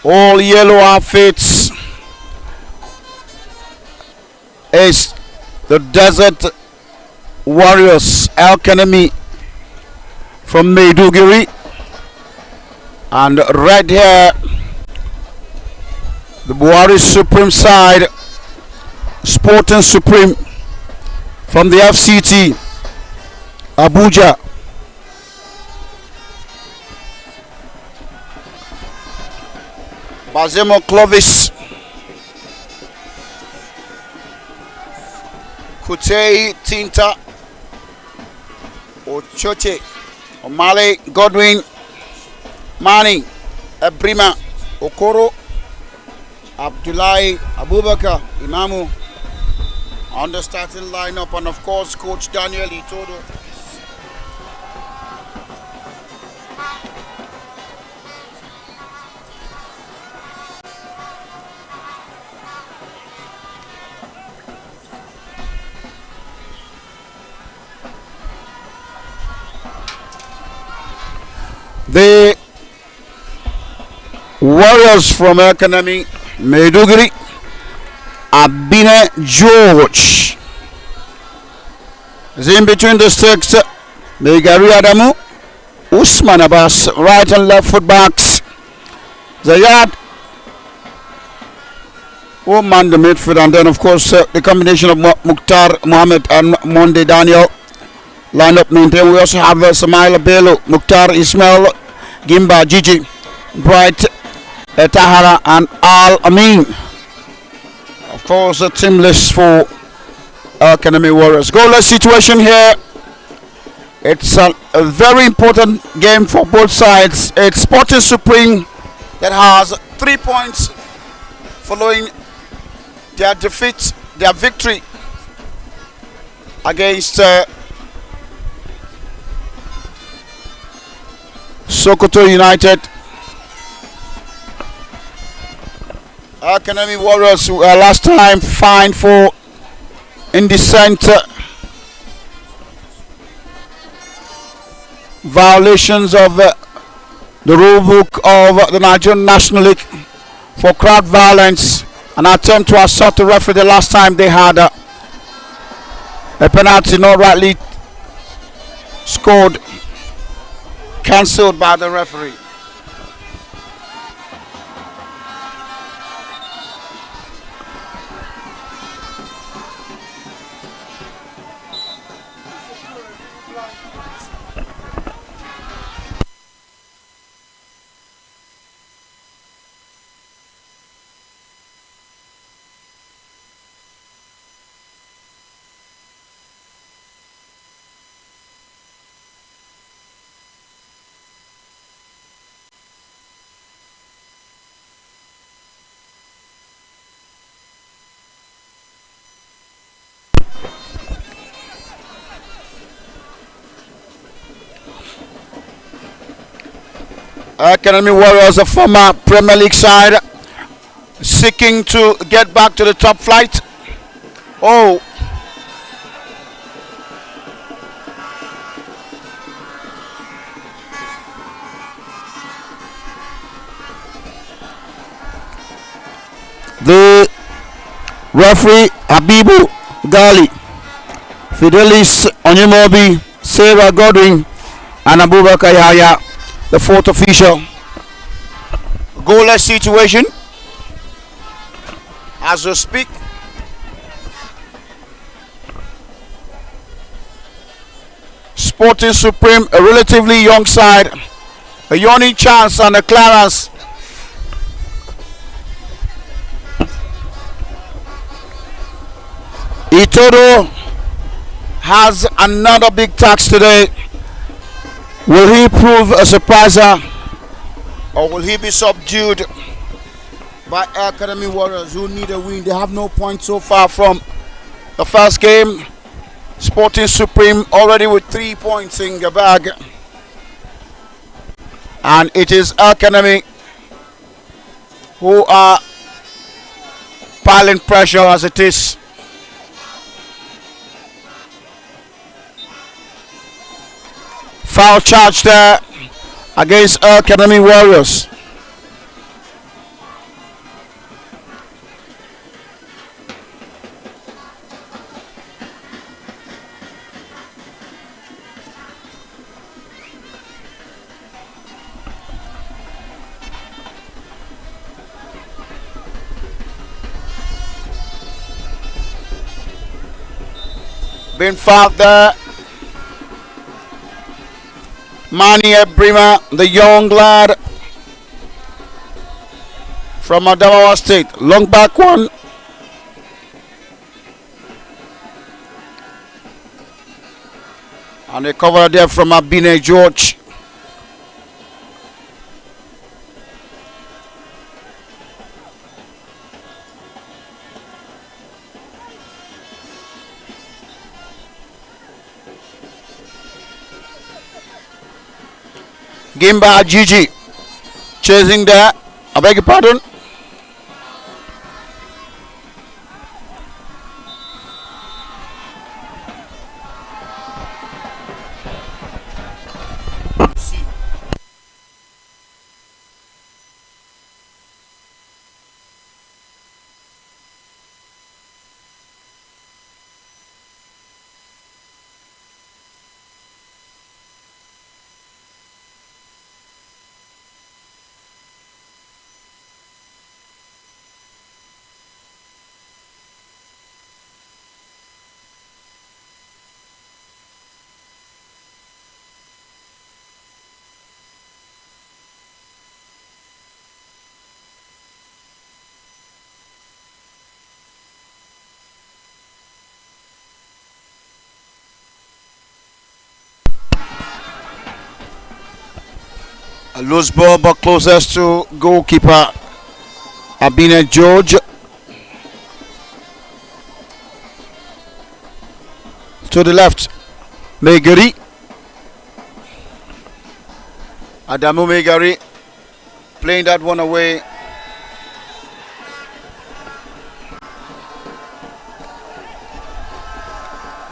All yellow outfits is the Desert Warriors Elkanemi from Maiduguri, and red here the Buhari Supreme side, Sporting Supreme from the FCT Abuja. Bazemo Clovis, Kutei Tinta, Ochoche, Omale Godwin, Mani, Ebrima, Okoro, Abdullahi, Abubakar, Imamu on the starting lineup, and of course Coach Daniel Itodo. The Warriors from Elkanemi, Maiduguri, Abine George is in between the sticks. Megari Adamu, Usman Abbas, right and left foot backs. Zayad, man the midfield, and then of course the combination of Mukhtar Mohammed and Monde Daniel. Lineup maintained. We also have Samaila Bello, Mukhtar Ismail, Gimba Gigi, Bright Tahara, and Al Amin. Of course, a team list for Elkanemi Warriors. Goalless situation here. It's a very important game for both sides. It's Sporting Supreme that has 3 points following their victory against Sokoto United. Elkanemi Warriors last time fined for indecent violations of the rule book of the Nigerian National League for crowd violence, an attempt to assault the referee. The last time they had a penalty not rightly scored, cancelled by the referee. Elkanemi Warriors, a former Premier League side, seeking to get back to the top flight. Oh, the referee Habibu Gali, Fidelis Onyemobi, Sarah Godwin, and Abubakar Yahya, the fourth official. Goalless situation as we speak. Sporting Supreme, a relatively young side, a yawning chance and a clearance. Itodo has another big task today. Will he prove a surpriser, or will he be subdued by Elkanemi Warriors, who need a win? They have no points so far from the first game. Sporting Supreme already with 3 points in the bag, and it is Elkanemi who are piling pressure as it is. Foul charge there against Elkanemi Warriors. Being fouled there. Mani Ebrima, the young lad from Adamawa State. Long back one. And they cover there from Abine George. Gimba Gigi chasing there. I beg your pardon. A loose ball, but closest to goalkeeper Abine George. To the left, Megari. Adamu Megari playing that one away.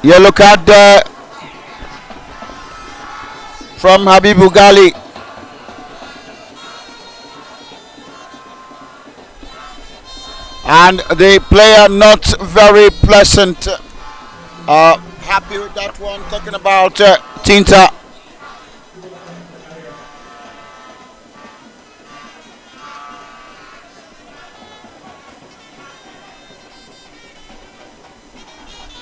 Yellow card there from Habibu Gali. And the player not very pleasant. Happy with that one. Talking about Tinta.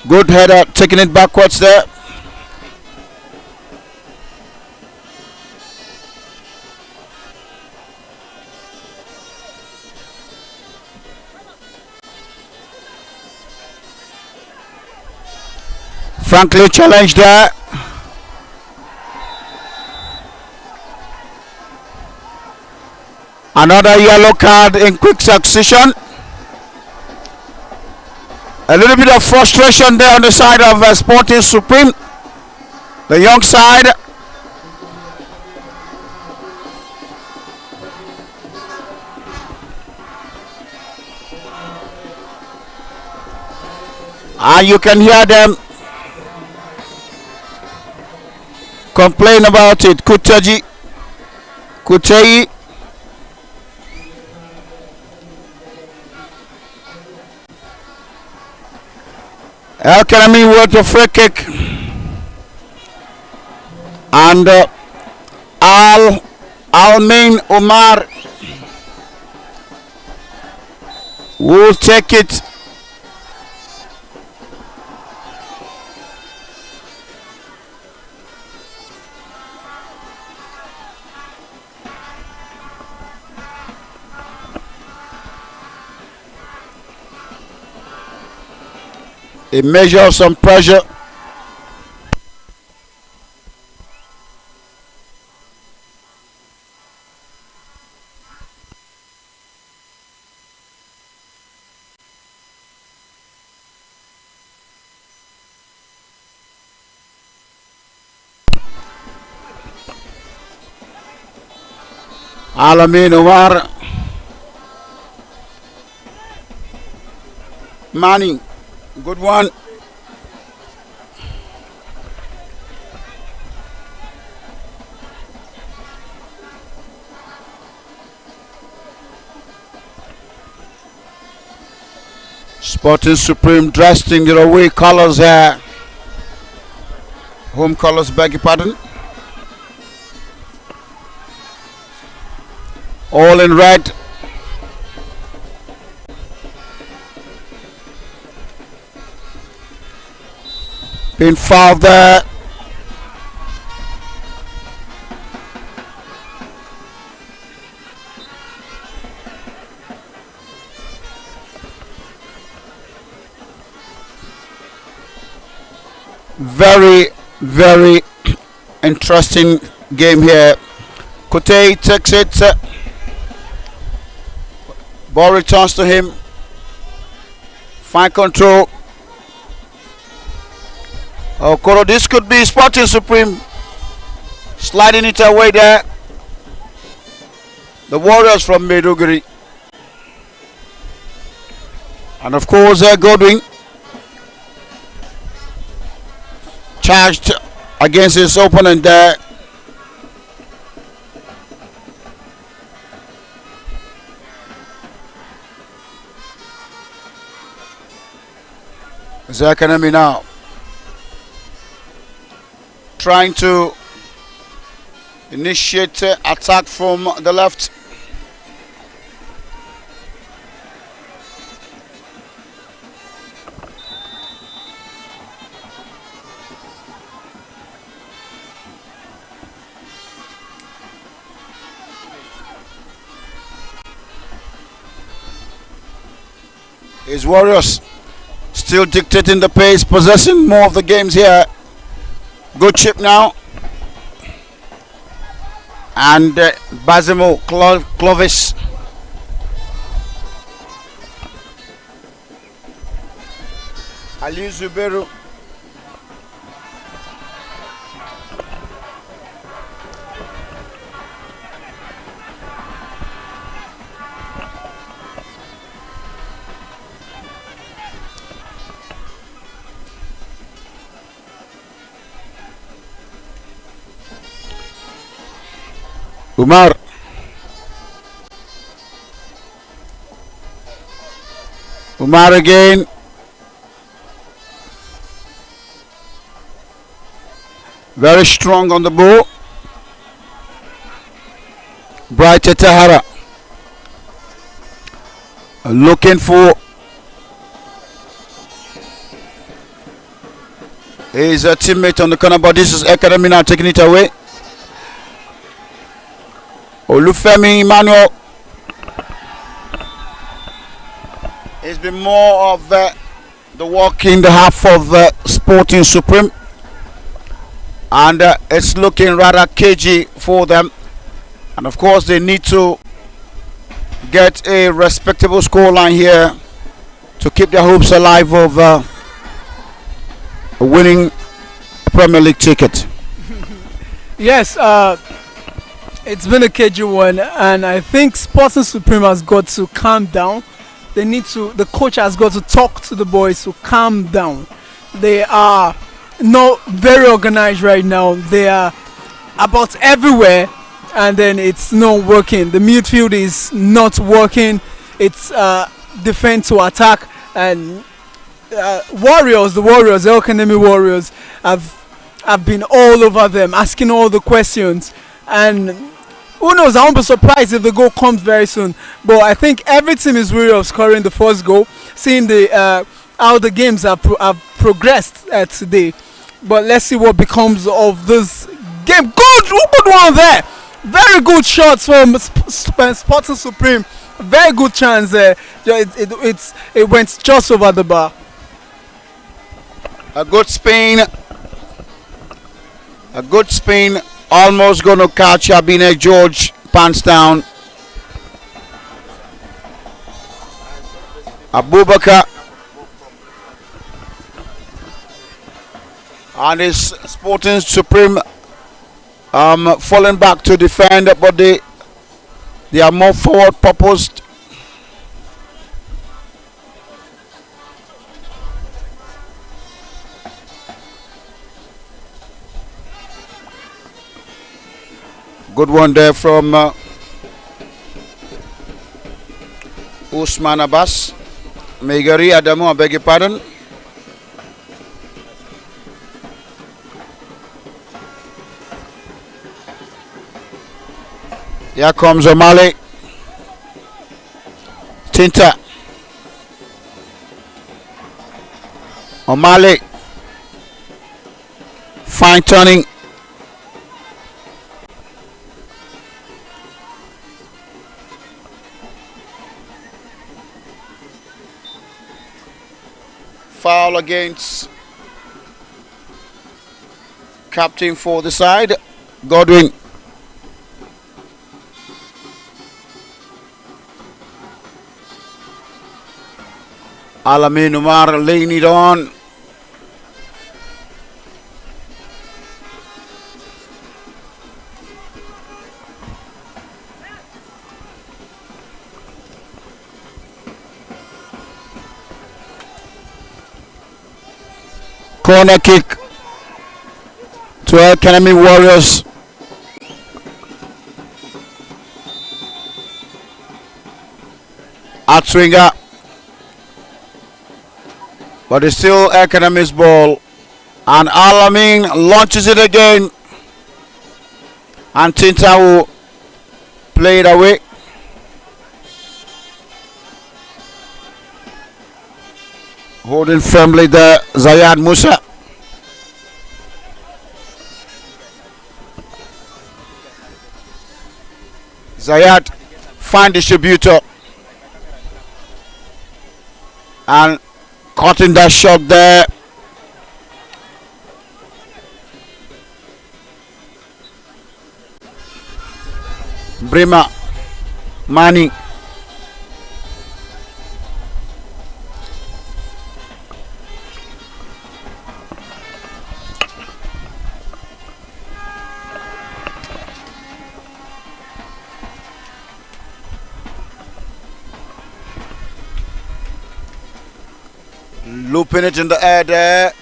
Good header, taking it backwards there. Frankly challenged there. Another yellow card in quick succession. A little bit of frustration there on the side of Sporting Supreme. The young side. And you can hear them complain about it. Kutei. Elkanemi with the free kick. And Almin Omar will take it. A measure of some pressure. Alamin Omar. Manning. Good one. Sporting Supreme dressed in their away colors here. Home colors, beg your pardon. All in red. Being fouled there. Very, very interesting game here. Kote takes it. Ball returns to him. Fine control. Oh, Koro, this could be Sporting Supreme sliding it away there. The Warriors from Maiduguri. And of course, Godwin charged against his opponent there. Elkanemi now trying to initiate attack from the left. His Warriors still dictating the pace, possessing more of the games here. Good chip now. And Basimo Clovis. Ali Zubero. Umar. Umar again. Very strong on the ball. Bright Tahara. Looking for his teammate on the corner, but this is Elkanemi now taking it away. Olufemi Emmanuel. It's been more of the work in the half of Sporting Supreme, and it's looking rather cagey for them. And of course, they need to get a respectable scoreline here to keep their hopes alive of winning a Premier League ticket. Yes, it's been a cagey one, and I think Sporting Supreme has got to calm down. They need to. The coach has got to talk to the boys to calm down. They are not very organized right now. They are about everywhere, and then it's not working. The midfield is not working. It's defense to attack, and the Warriors, Elkanemi Warriors, have been all over them, asking all the questions, and who knows? I won't be surprised if the goal comes very soon. But I think every team is weary of scoring the first goal, seeing the how the games have progressed today. But let's see what becomes of this game. Good one there. Very good shots from Sporting Supreme. Very good chance there. It went just over the bar. A good spin. A good spin. Almost going to catch Abine George. Pants down. Abubakar. And his Sporting Supreme falling back to defend, but they are more forward purposed. Good one there from Usman Abbas. Megari Adamu, I beg your pardon. Here comes O'Malley. Tinta. O'Malley. line turning. Foul against captain for the side, Godwin. Alamin Umar laying it on. Corner kick to Elkanemi Warriors. Outswinger. But it's still Elkanemi's ball. And Alamin launches it again. And Tintau play it away. Holding firmly there, Zayad Musa. Zayad, fine distributor. And cutting that shot there. Brima, Mani. Looping it in the air there.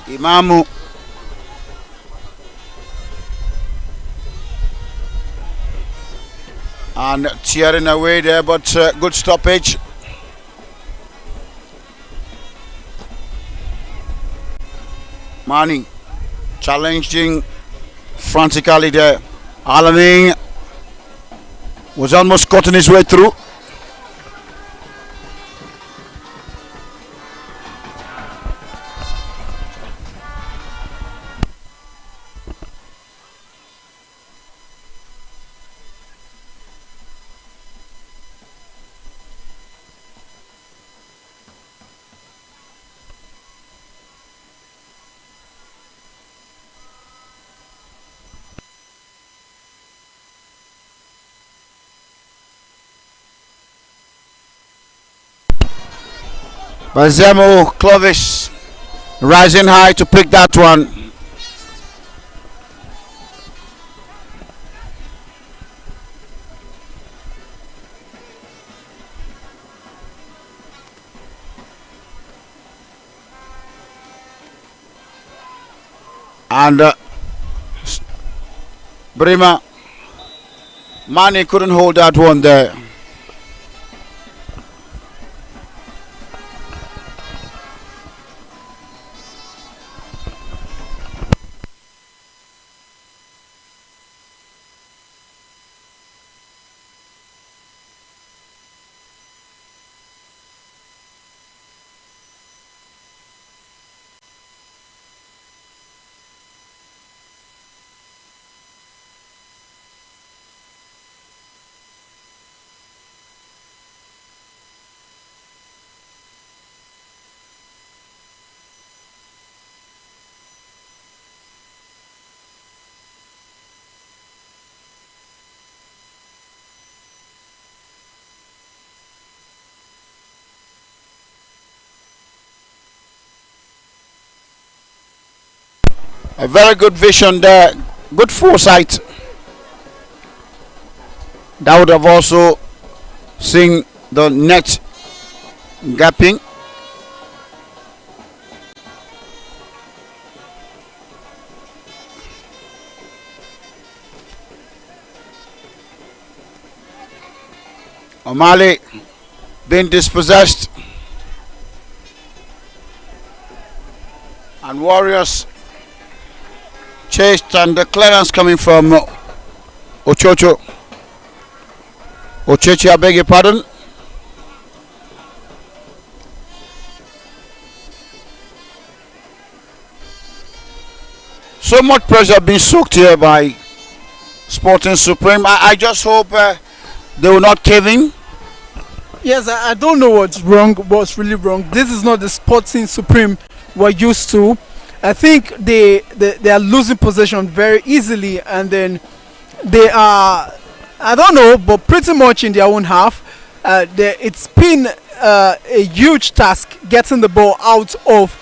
Imamu. And tearing away there, but good stoppage. Mani challenging frantically there. Alamin was almost cutting his way through. Bazemo Clovis rising high to pick that one. And Brima Mani couldn't hold that one there. A very good vision there, good foresight. That would have also seen the net gapping. O'Malley being dispossessed. And Warriors chased, and the clearance coming from Ochechi, I beg your pardon. So much pressure being soaked here by Sporting Supreme. I just hope they will not cave in. Yes, I don't know what's wrong, what's really wrong. This is not the Sporting Supreme we're used to. I think they are losing possession very easily, and then they are, I don't know, but pretty much in their own half. It's been a huge task getting the ball out of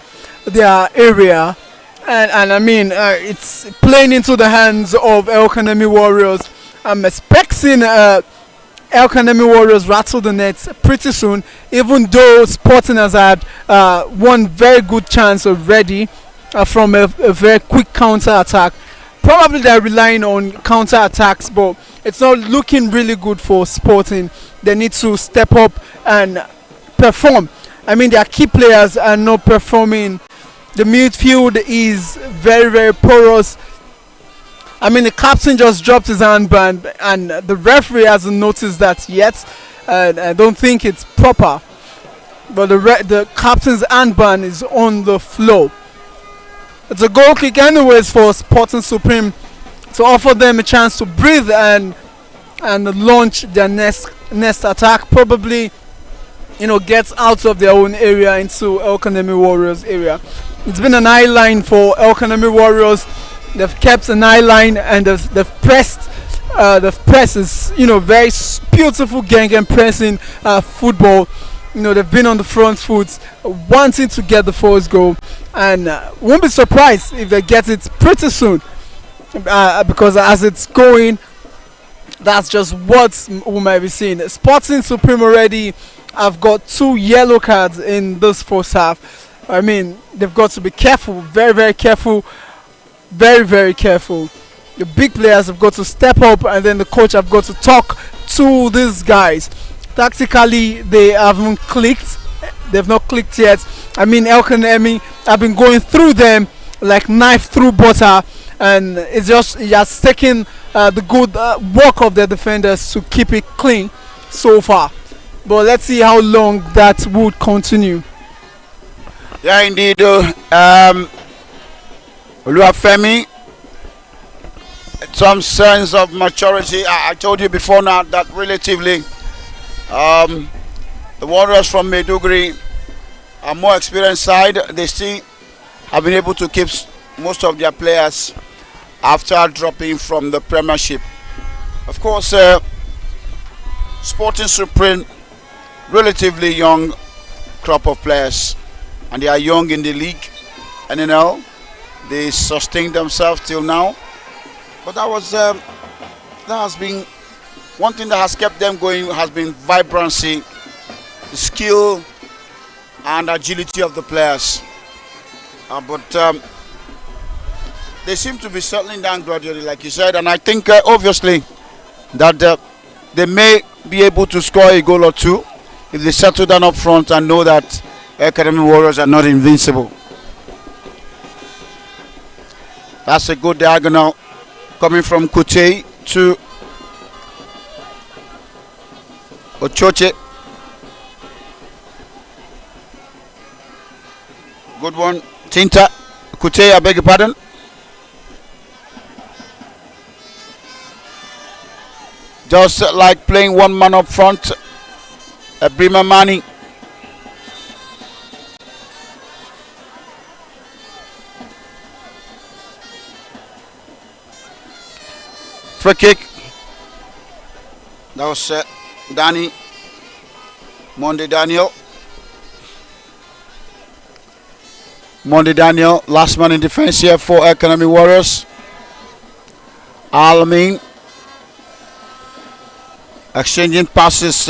their area, and I mean it's playing into the hands of Elkanemi Warriors. I'm expecting Elkanemi Warriors rattle the nets pretty soon, even though Sporting has had one very good chance already from a very quick counter attack. Probably they're relying on counter attacks, but it's not looking really good for Sporting. They need to step up and perform. I mean, their key players are not performing. The midfield is very, very porous. I mean, the captain just dropped his armband, and the referee hasn't noticed that yet. I don't think it's proper. But the captain's armband is on the floor. It's a goal kick, anyways, for Sporting Supreme to offer them a chance to breathe and launch their next attack. Probably, get out of their own area into Elkanemi Warriors area. It's been an eye line for Elkanemi Warriors. They've kept an eye line, and they've pressed. They've pressed is very beautiful gang and pressing football. They've been on the front foot, wanting to get the first goal, and won't be surprised if they get it pretty soon. Because as it's going, that's just what we might be seeing. Sporting Supreme already have got 2 yellow cards in this first half. I mean, they've got to be careful, very, very careful, very, very careful. The big players have got to step up, and then the coach have got to talk to these guys. Tactically, they haven't clicked. They've not clicked yet. I mean, Elkanemi have been going through them like knife through butter, and it has taken the good work of the defenders to keep it clean so far. But let's see how long that would continue. Yeah, indeed. Oluwafemi, some sense of maturity. I told you before now that relatively the Warriors from Maiduguri are more experienced side. They still have been able to keep most of their players after dropping from the Premiership. Of course, Sporting Supreme, relatively young crop of players, and they are young in the league, NNL. They sustained themselves till now, but that has been one thing that has kept them going. Has been vibrancy, the skill, and agility of the players. But they seem to be settling down gradually, like you said, and I think obviously that they may be able to score a goal or two if they settle down up front and know that Academy Warriors are not invincible. That's a good diagonal coming from Kute to Ochoche. Good one. Tinta. Kute, I beg your pardon. Just like playing one man up front. Brima Mani. Free kick. That was Danny Monday Daniel. Monday Daniel, last man in defense here for Elkanemi Warriors. Alamin exchanging passes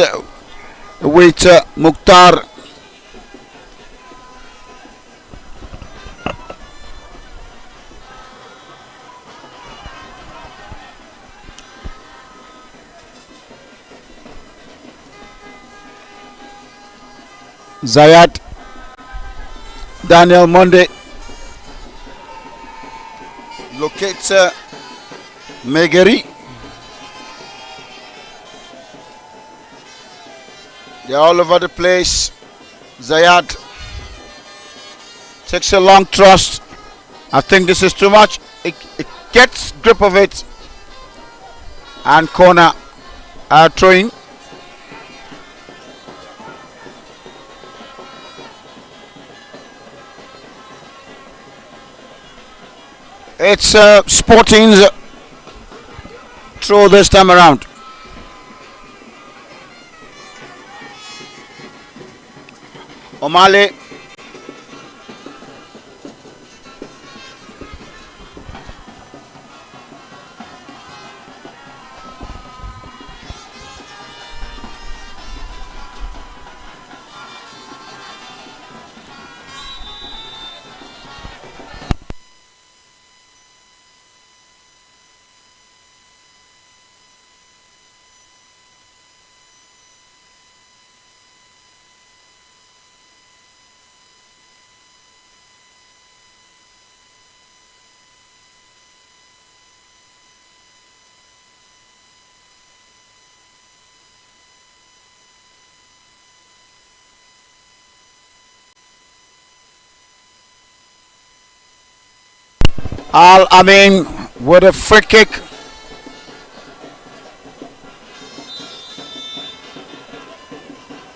with Mukhtar. Zayat, Daniel Monday locates Megeri. They're all over the place. Zayat takes a long thrust. I think this is too much. it gets grip of it, and corner throwing. It's Sporting's throw this time around. Omale. Al Amin with a free kick.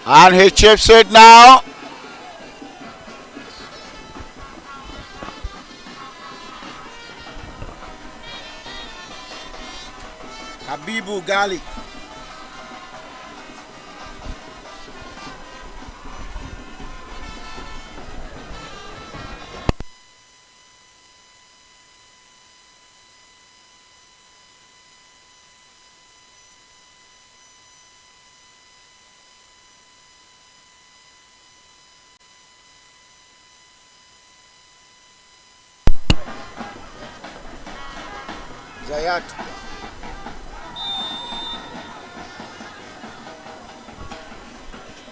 And he chips it now. Habibu Gali. Zayat.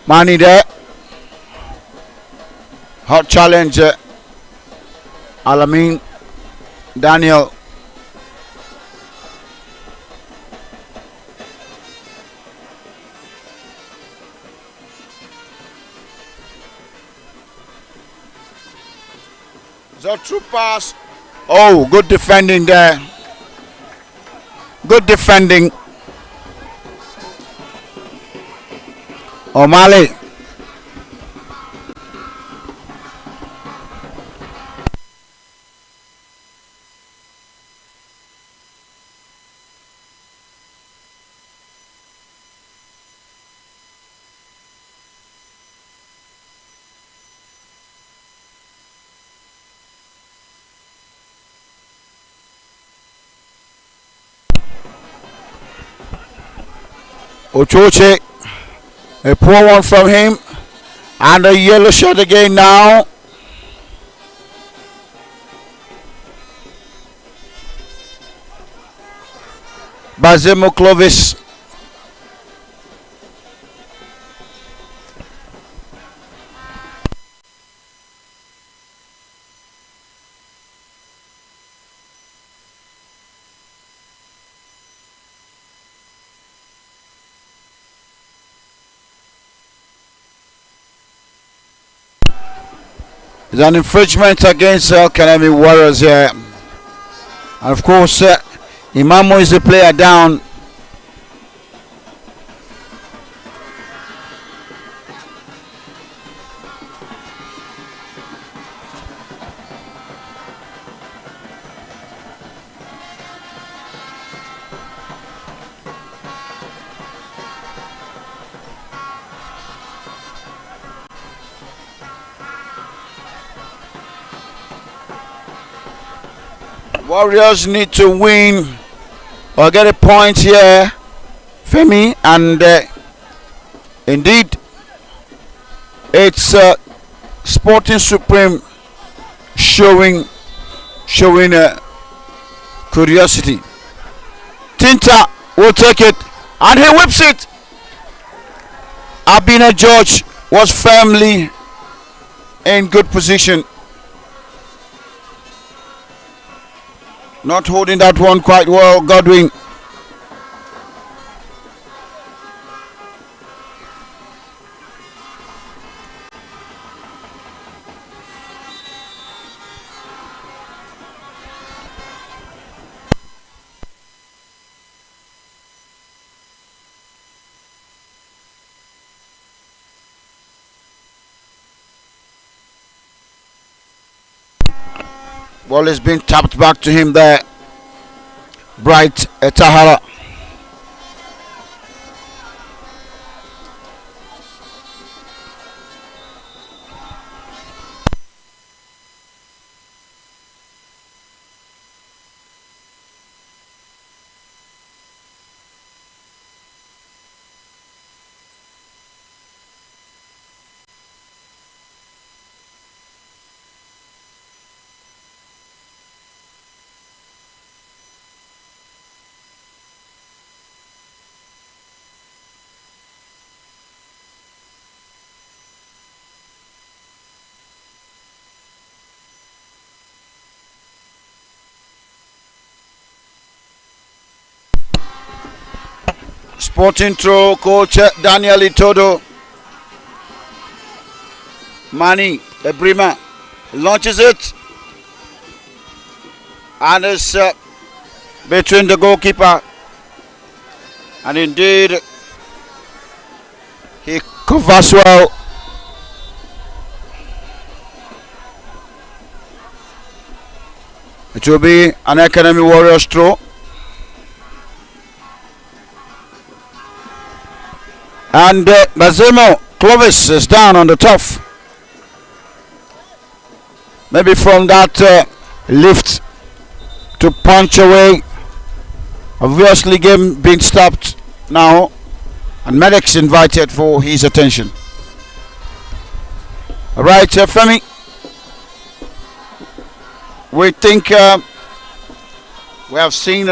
Mani there. Hot challenge. Alamin Daniel. The true pass. Oh, good defending there. Good defending. O'Malley. Ochoche, a poor one from him, and a yellow shot again now. Bazemo Clovis. It's an infringement against Elkanemi Warriors here. And of course, Imamo is the player down. Warriors need to win or get a point here, Femi, and indeed it's Sporting Supreme showing curiosity. Tinta will take it and he whips it. Abina George was firmly in good position. Not holding that one quite well, Godwin. Ball is being tapped back to him there. Bright Tahara. Sporting throw, coach Daniel Itodo. Mani Ebrima launches it, and it's between the goalkeeper, and indeed he covers well. It will be an Elkanemi Warriors throw. And Bazemo Clovis is down on the turf. Maybe from that lift to punch away. Obviously game being stopped now, and medics invited for his attention. Alright, Femi, we think we have seen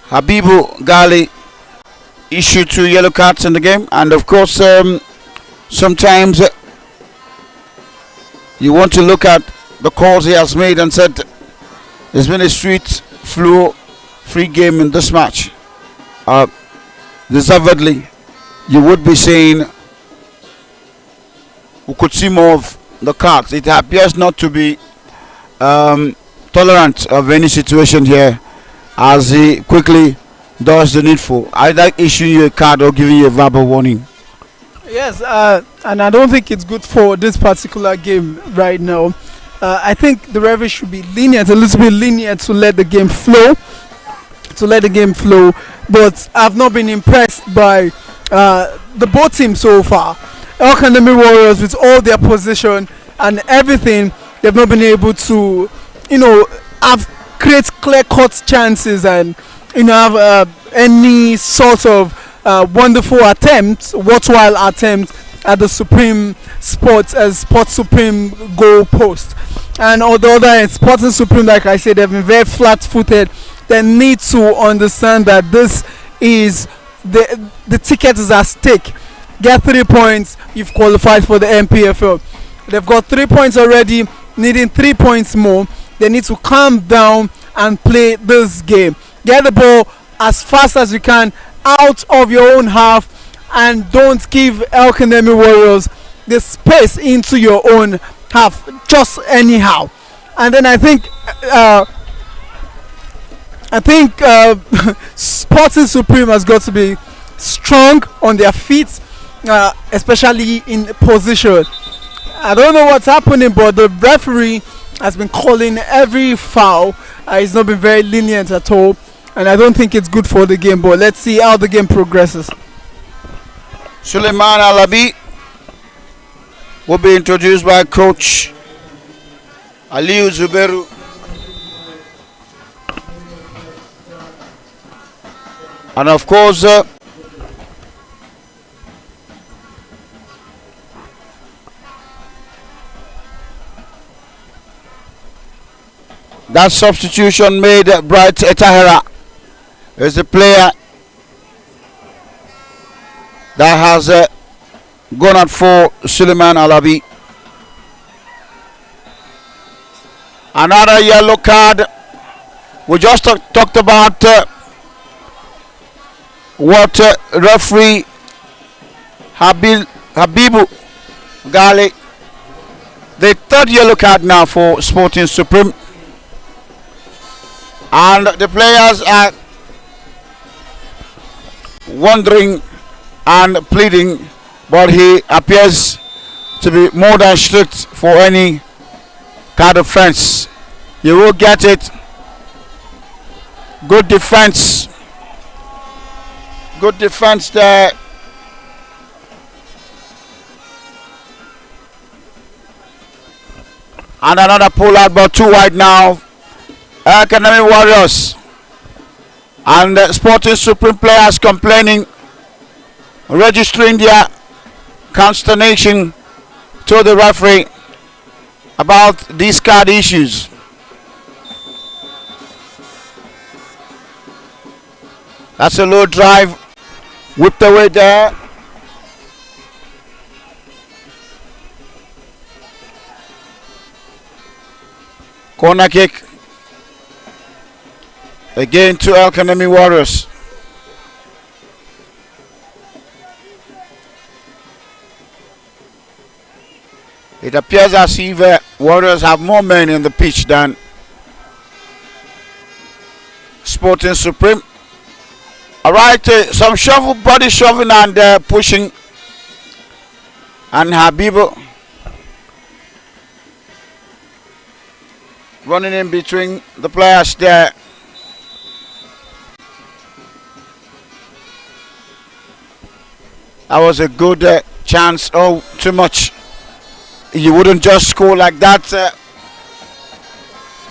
Habibu Gali issue 2 yellow cards in the game, and of course sometimes you want to look at the calls he has made and said there's been a street flow free game in this match. Deservedly, you would be saying we could see more of the cards. It appears not to be tolerant of any situation here, as he quickly does the needful, either issuing you a card or giving you a verbal warning. Yes, and I don't think it's good for this particular game right now. I think the referee should be lenient, a little bit lenient, to let the game flow. But I've not been impressed by the both teams so far. Elkanemi Warriors, with all their possession and everything, they've not been able to, create clear-cut chances and have any sort of worthwhile attempt at the Sports Supreme goal post. And on the other end, Sporting Supreme, like I said, they've been very flat-footed. They need to understand that this is the ticket is at stake. Get 3 points, you've qualified for the MPFL. They've got 3 points already, needing 3 points more. They need to calm down and play this game. Get the ball as fast as you can out of your own half, and don't give Elkanemi Warriors the space into your own half just anyhow. And then I think Sporting Supreme has got to be strong on their feet, especially in position. I don't know what's happening, but the referee has been calling every foul. He's not been very lenient at all, and I don't think it's good for the game. But let's see how the game progresses. Suleiman Alabi will be introduced by coach Aliu Zuberu. And of course that substitution made Bright Tahara is the player that has gone out for Suleiman Alabi. Another yellow card. We just talked about what referee Habibu Gali. The third yellow card now for Sporting Supreme. And the players are wondering and pleading, but he appears to be more than strict for any Card offense. You will get it. Good defense. Good defense there. And another pull out, but 2 wide now. Elkanemi Warriors. And Sporting Supreme players complaining, registering their consternation to the referee about these card issues. That's a low drive, whipped away there. Corner kick again to Elkanemi Warriors. It appears as if Warriors have more men in the pitch than Sporting Supreme. Alright, some body shoving and pushing. And Habibu running in between the players there. That was a good chance. Oh, too much. You wouldn't just score like that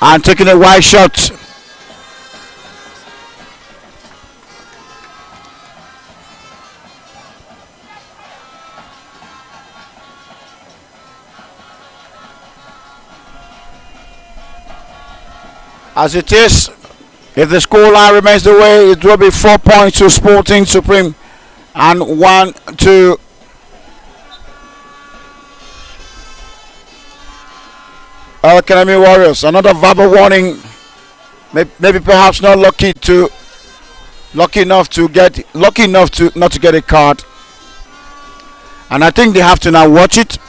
and taking a wide shot. As it is, if the scoreline remains the way, it will be 4 points to Sporting Supreme and 1 to Elkanemi Warriors. Another verbal warning. Maybe perhaps not lucky enough to not to get a card. And I think they have to now watch it.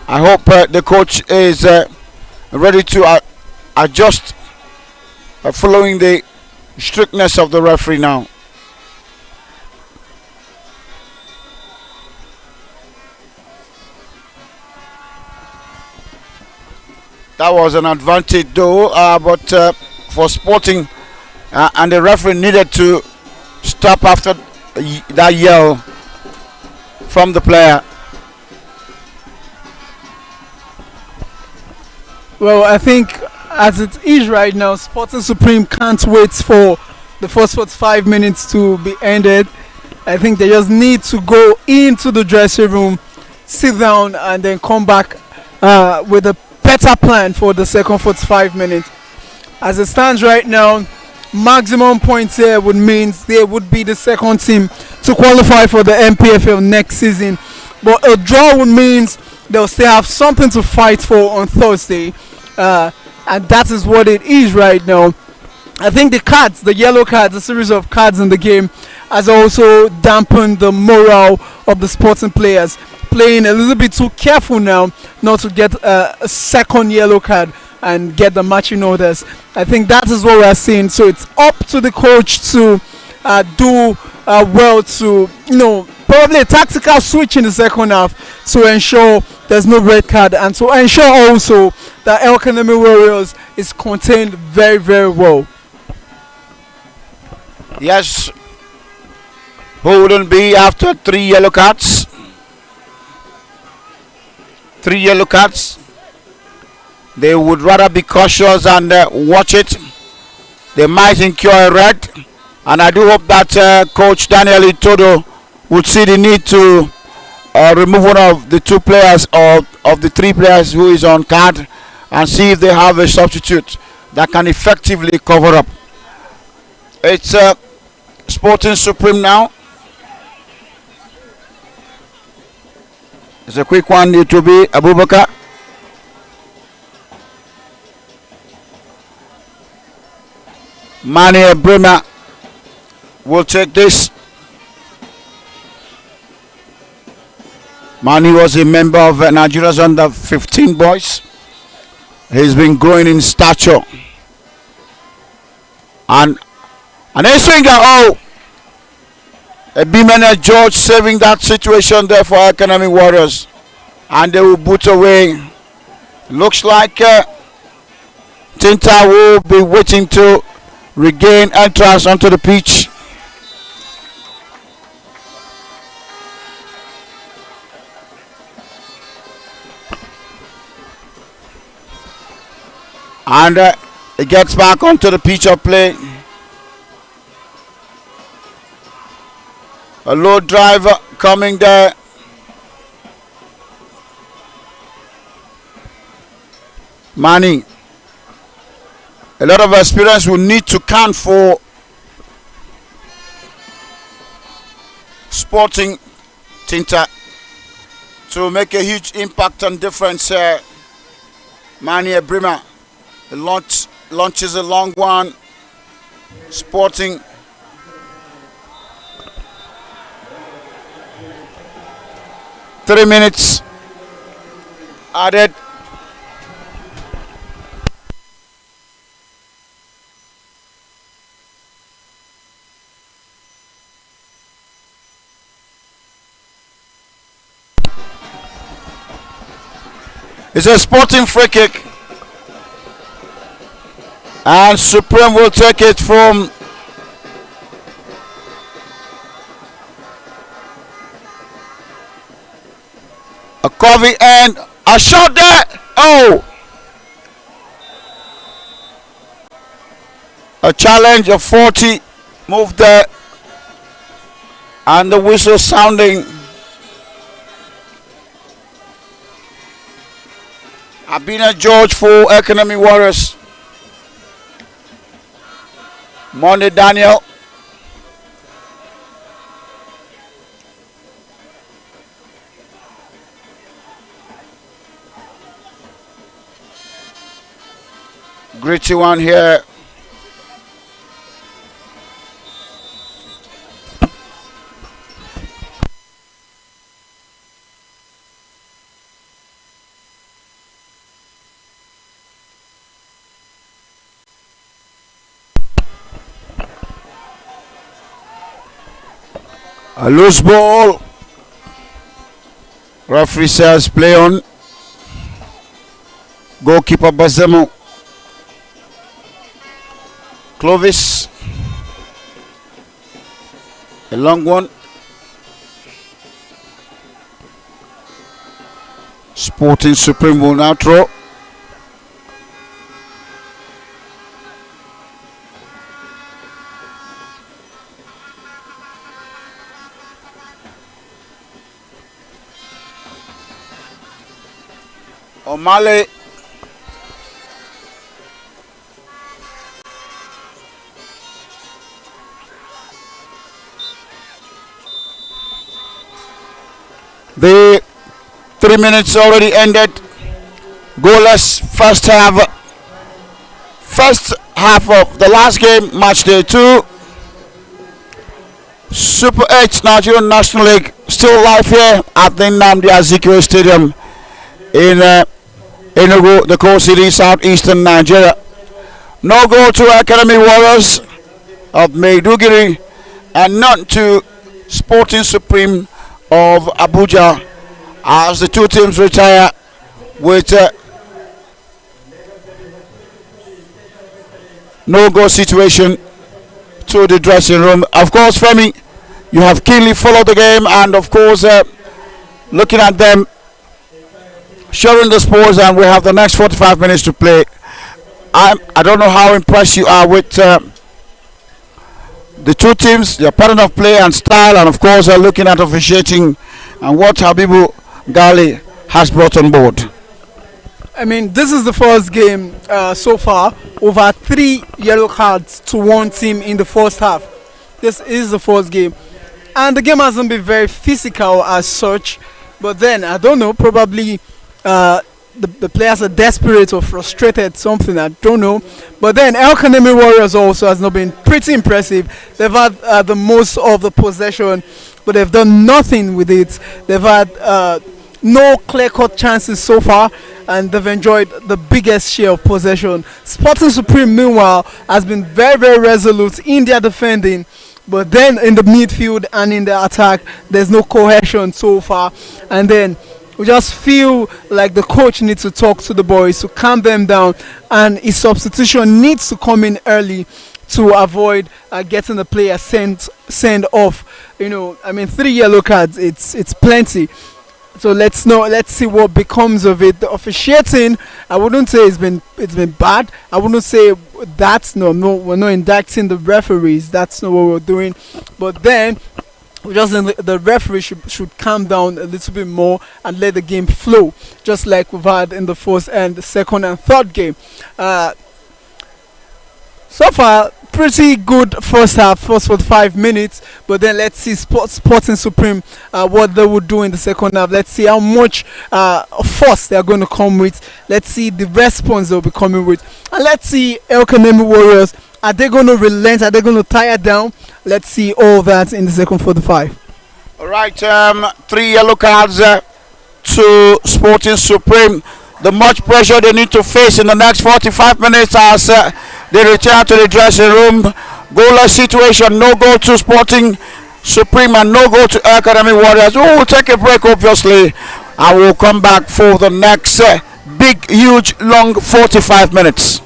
I hope the coach is ready to adjust following the strictness of the referee now. That was an advantage though, but for Sporting, and the referee needed to stop after that yell from the player. Well, I think as it is right now, Sporting Supreme can't wait for the first 45 minutes to be ended. I think they just need to go into the dressing room, sit down, and then come back with a better plan for the second 45 minutes. As it stands right now, maximum points here would mean they would be the second team to qualify for the MPFL next season. But a draw would mean they'll still have something to fight for on Thursday. And that is what it is right now. I think the yellow cards, the series of cards in the game has also dampened the morale of the Sporting players, playing a little bit too careful now not to get a second yellow card and get the matching orders. I think that is what we are seeing. So it's up to the coach to do well to, probably a tactical switch in the second half to ensure there's no red card and to ensure also that Elkanemi Warriors is contained very, very well. Yes, who wouldn't be after 3 yellow cards? 3 yellow cards. They would rather be cautious and watch it. They might incur a red. And I do hope that Coach Daniel Itodo would see the need to remove one of the 2 players or of the 3 players who is on card and see if they have a substitute that can effectively cover up. It's Sporting Supreme now. It's a quick one, it will be Abubakar. Mani Brema will take this. Mani was a member of Nigeria's under 15 boys. He's been growing in stature. And a swinger, a Bimene George saving that situation there for Elkanemi Warriors. And they will boot away. Looks like Tinta will be waiting to regain entrance onto the pitch. And it gets back onto the pitch of play. A low driver coming there. Manning. A lot of experience will need to count for Sporting Tinta to make a huge impact and difference. Manny Ebrima launches a long one. Sporting Three minutes added. It's a Sporting free kick. And Supreme will take it from a Covey and a shot there. Oh! A challenge of 40 moved there. And the whistle sounding. Abina George for Elkanemi Warriors. Monday Daniel. Gritty one here. A loose ball. Referee says play on. Goalkeeper Bazemo. Clovis. A long one. Sporting Supreme will now throw. O'Malley. The 3 minutes already ended. Goalless first half. First half of the last game, match day 2. Super 8 Nigerian National League still live here at the Nnamdi Azikiwe Stadium in Enugu, the core city, southeastern Nigeria. No goal to Elkanemi Warriors of Maiduguri and none to Sporting Supreme of Abuja as the two teams retire with no goal situation to the dressing room. Of course, Femi, you have keenly followed the game and of course looking at them showing the sports, and we have the next 45 minutes to play. I don't know how impressed you are with the two teams, their pattern of play and style, and of course looking at officiating and what Habibu Gali has brought on board. I mean, this is the first game so far. Over 3 yellow cards to one team in the first half. This is the first game. And the game hasn't been very physical as such. But then, I don't know, probably the players are desperate or frustrated, something, I don't know. But then Elkanemi Warriors also has not been pretty impressive. They've had the most of the possession, but they've done nothing with it. They've had no clear-cut chances so far, and they've enjoyed the biggest share of possession. Sporting Supreme, meanwhile, has been very, very resolute in their defending, but then in the midfield and in the attack, there's no cohesion so far. And then we just feel like the coach needs to talk to the boys to calm them down, and his substitution needs to come in early to avoid getting the player sent off. I mean, 3 yellow cards. It's plenty. So let's see what becomes of it. The officiating, I wouldn't say it's been bad. I wouldn't say that. No, we're not indicting the referees. That's not what we're doing. But then we just think the referee should calm down a little bit more and let the game flow, just like we've had in the first and the second and third game. So far, pretty good first half, first 45 minutes. But then let's see Sporting Supreme what they will do in the second half. Let's see how much force they are going to come with. Let's see the response they'll be coming with. And let's see Elkanemi Warriors. Are they going to relent? Are they going to tire down? Let's see all that in the second 45. All right, 3 yellow cards to Sporting Supreme. The much pressure they need to face in the next 45 minutes as they return to the dressing room. Goalless situation, no goal to Sporting Supreme and no goal to Elkanemi Warriors. We will take a break, obviously, and we'll come back for the next big, huge, long 45 minutes.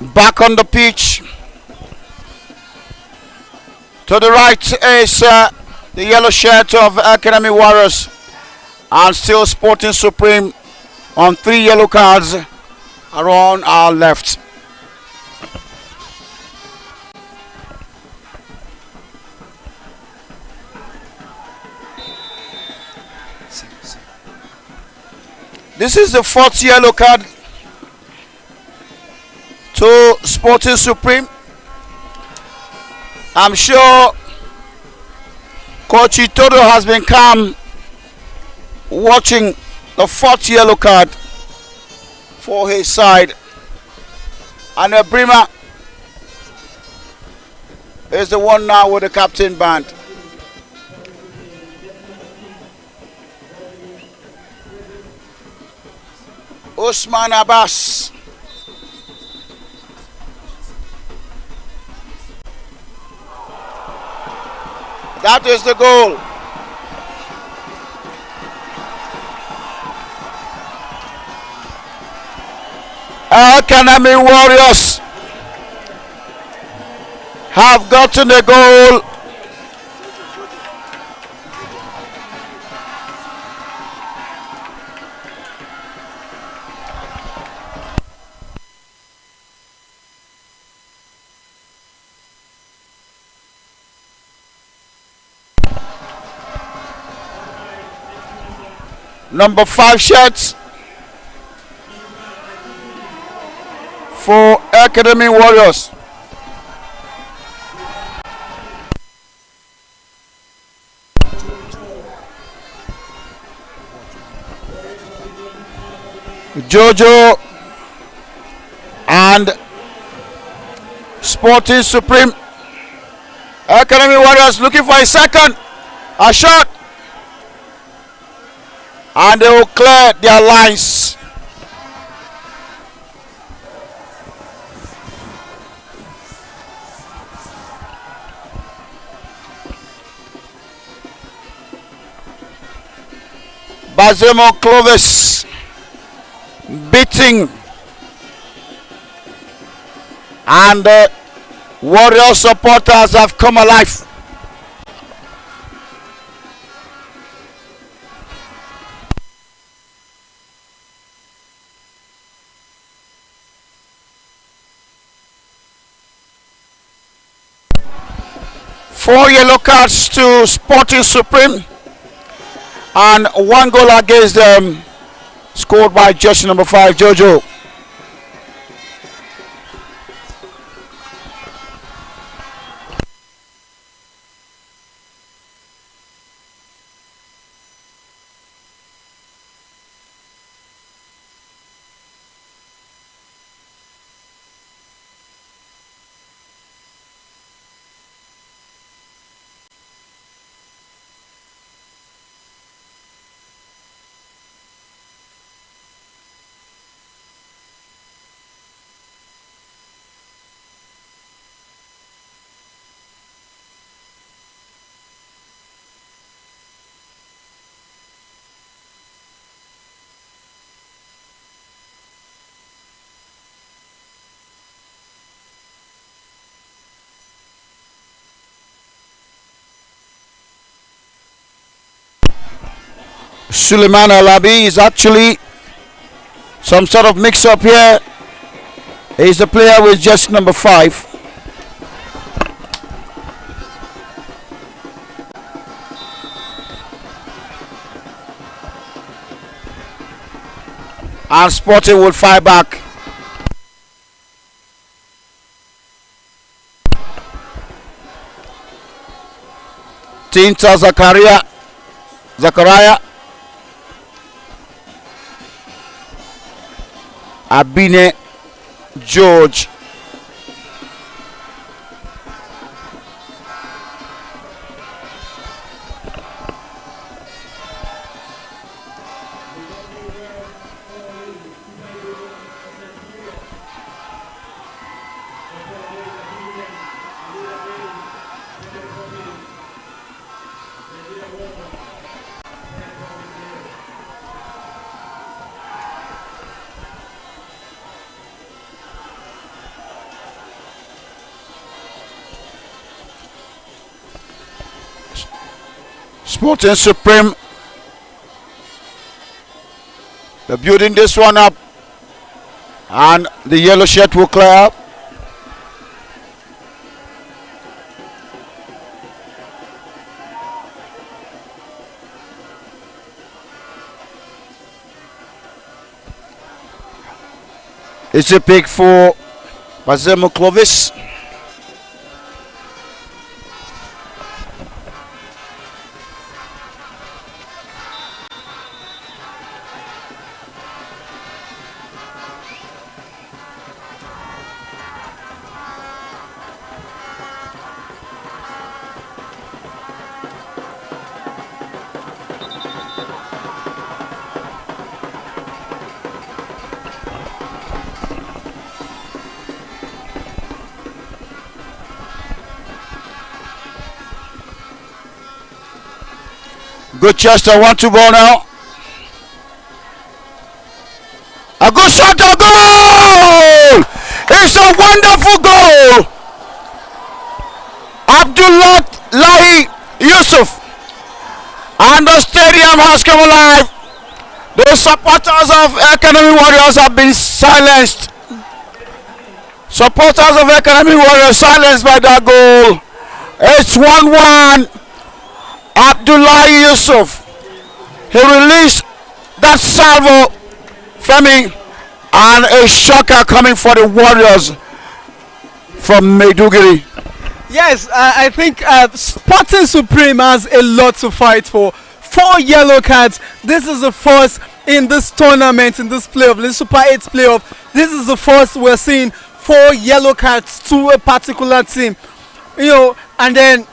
Back on the pitch. To the right is the yellow shirt of Elkanemi Warriors. And still Sporting Supreme on 3 yellow cards around our left. This is the 4th yellow card to Sporting Supreme. I'm sure Coach Itodo has been calm watching the 4th yellow card for his side. And Brima is the one now with the captain band. Usman Abbas. That is the goal. Elkanemi Warriors have gotten the goal. Number 5 shots for Elkanemi Warriors. Jojo and Sporting Supreme. Elkanemi Warriors looking for a second. A shot. And they will clear their lines. Bazemo Clovis beating, and the Warrior supporters have come alive. Four yellow cards to Sporting Supreme and 1 goal against them, scored by jersey number 5, Jojo. Suleiman Alabi is actually some sort of mix-up here. He's the player with just number 5. And Sporting will fire back. Tinta Zakaria Abine George. Sporting Supreme. They're building this one up. And the yellow shirt will clear up. It's a pick for Bazemo Clovis. Good Chester, 1-2 ball now. A good shot, a goal! It's a wonderful goal! Abdullahi Yusuf. And the stadium has come alive. The supporters of Elkanemi Warriors have been silenced. Supporters of Elkanemi Warriors silenced by that goal. It's 1-1. Abdullahi Yusuf, he released that salvo, Femi, and a shocker coming for the Warriors from Maiduguri. Yes, I think Sporting Supreme has a lot to fight for. 4 yellow cards. This is the first in this tournament, in this playoff, the Super 8 playoff. This is the first we're seeing 4 yellow cards to a particular team. You know, and then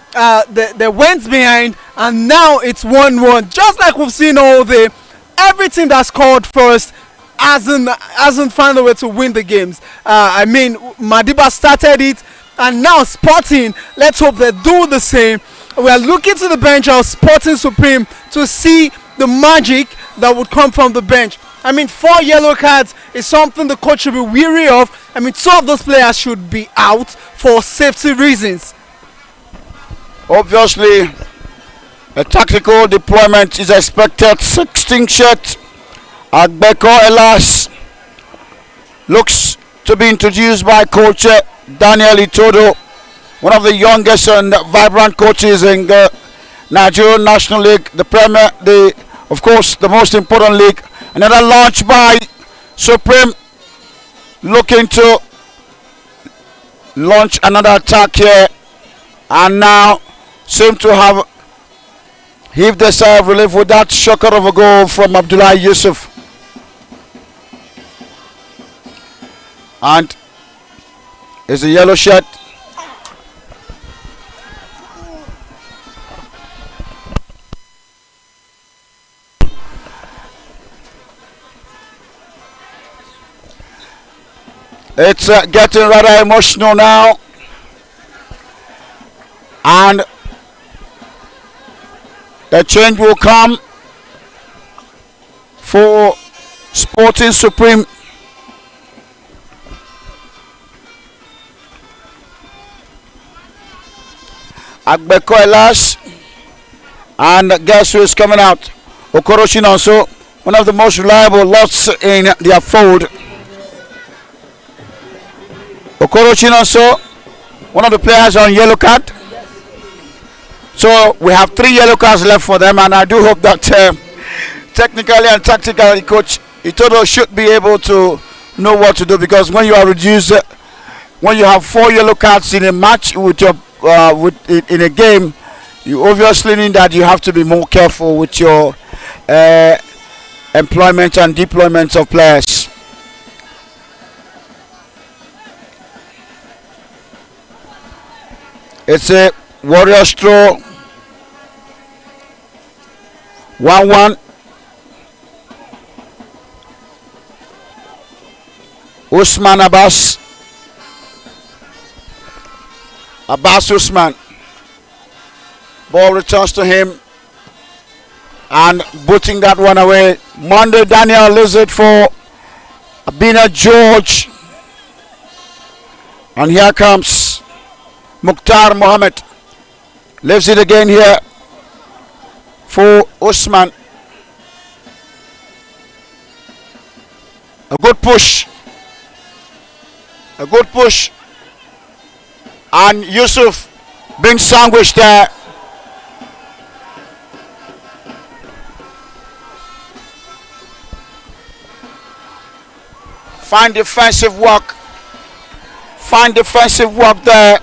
they went behind, and now it's 1-1. Just like we've seen all day, every team that scored first hasn't found a way to win the games. I mean, Madiba started it, and now Sporting, let's hope they do the same. We are looking to the bench of Sporting Supreme to see the magic that would come from the bench. I mean, 4 yellow cards is something the coach should be weary of. I mean, 2 of those players should be out for safety reasons. Obviously, a tactical deployment is expected. 16 shirt. Agbeko Elas looks to be introduced by coach Daniel Itodo, one of the youngest and vibrant coaches in the Nigerian National League, the Premier, of course, the most important league. Another launch by Supreme, looking to launch another attack here, and now seem to have heaved a sigh of relief with that shocker of a goal from Abdullah Yusuf. And it's a yellow shirt. It's getting rather emotional now, and the change will come for Sporting Supreme. Agbeko Elas, and guess who is coming out? Okoroshi also, one of the most reliable lots in their fold. Okorochi also, one of the players on yellow card. So we have 3 yellow cards left for them, and I do hope that technically and tactically coach Itodo should be able to know what to do, because when you are reduced, when you have 4 yellow cards in a match with your in a game, you obviously need that you have to be more careful with your employment and deployment of players. It's a Warriors throw. 1-1. Usman Abbas. Abbas Usman. Ball returns to him, and booting that one away. Monday Daniel leaves it for Abina George. And here comes Mukhtar Mohammed. Leaves it again here. for Usman. A good push. A good push. And Yusuf being sandwiched there. Fine defensive work. Fine defensive work there.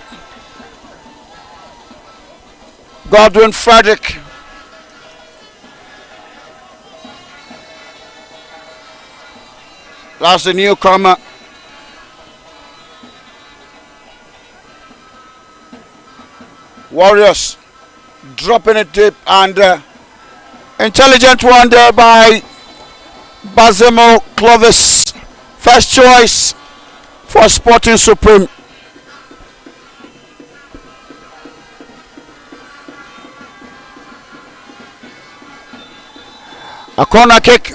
Godwin Frederick. That's the newcomer. Warriors dropping it deep, and intelligent one there by Bazemo Clovis. First choice for Sporting Supreme. A corner kick.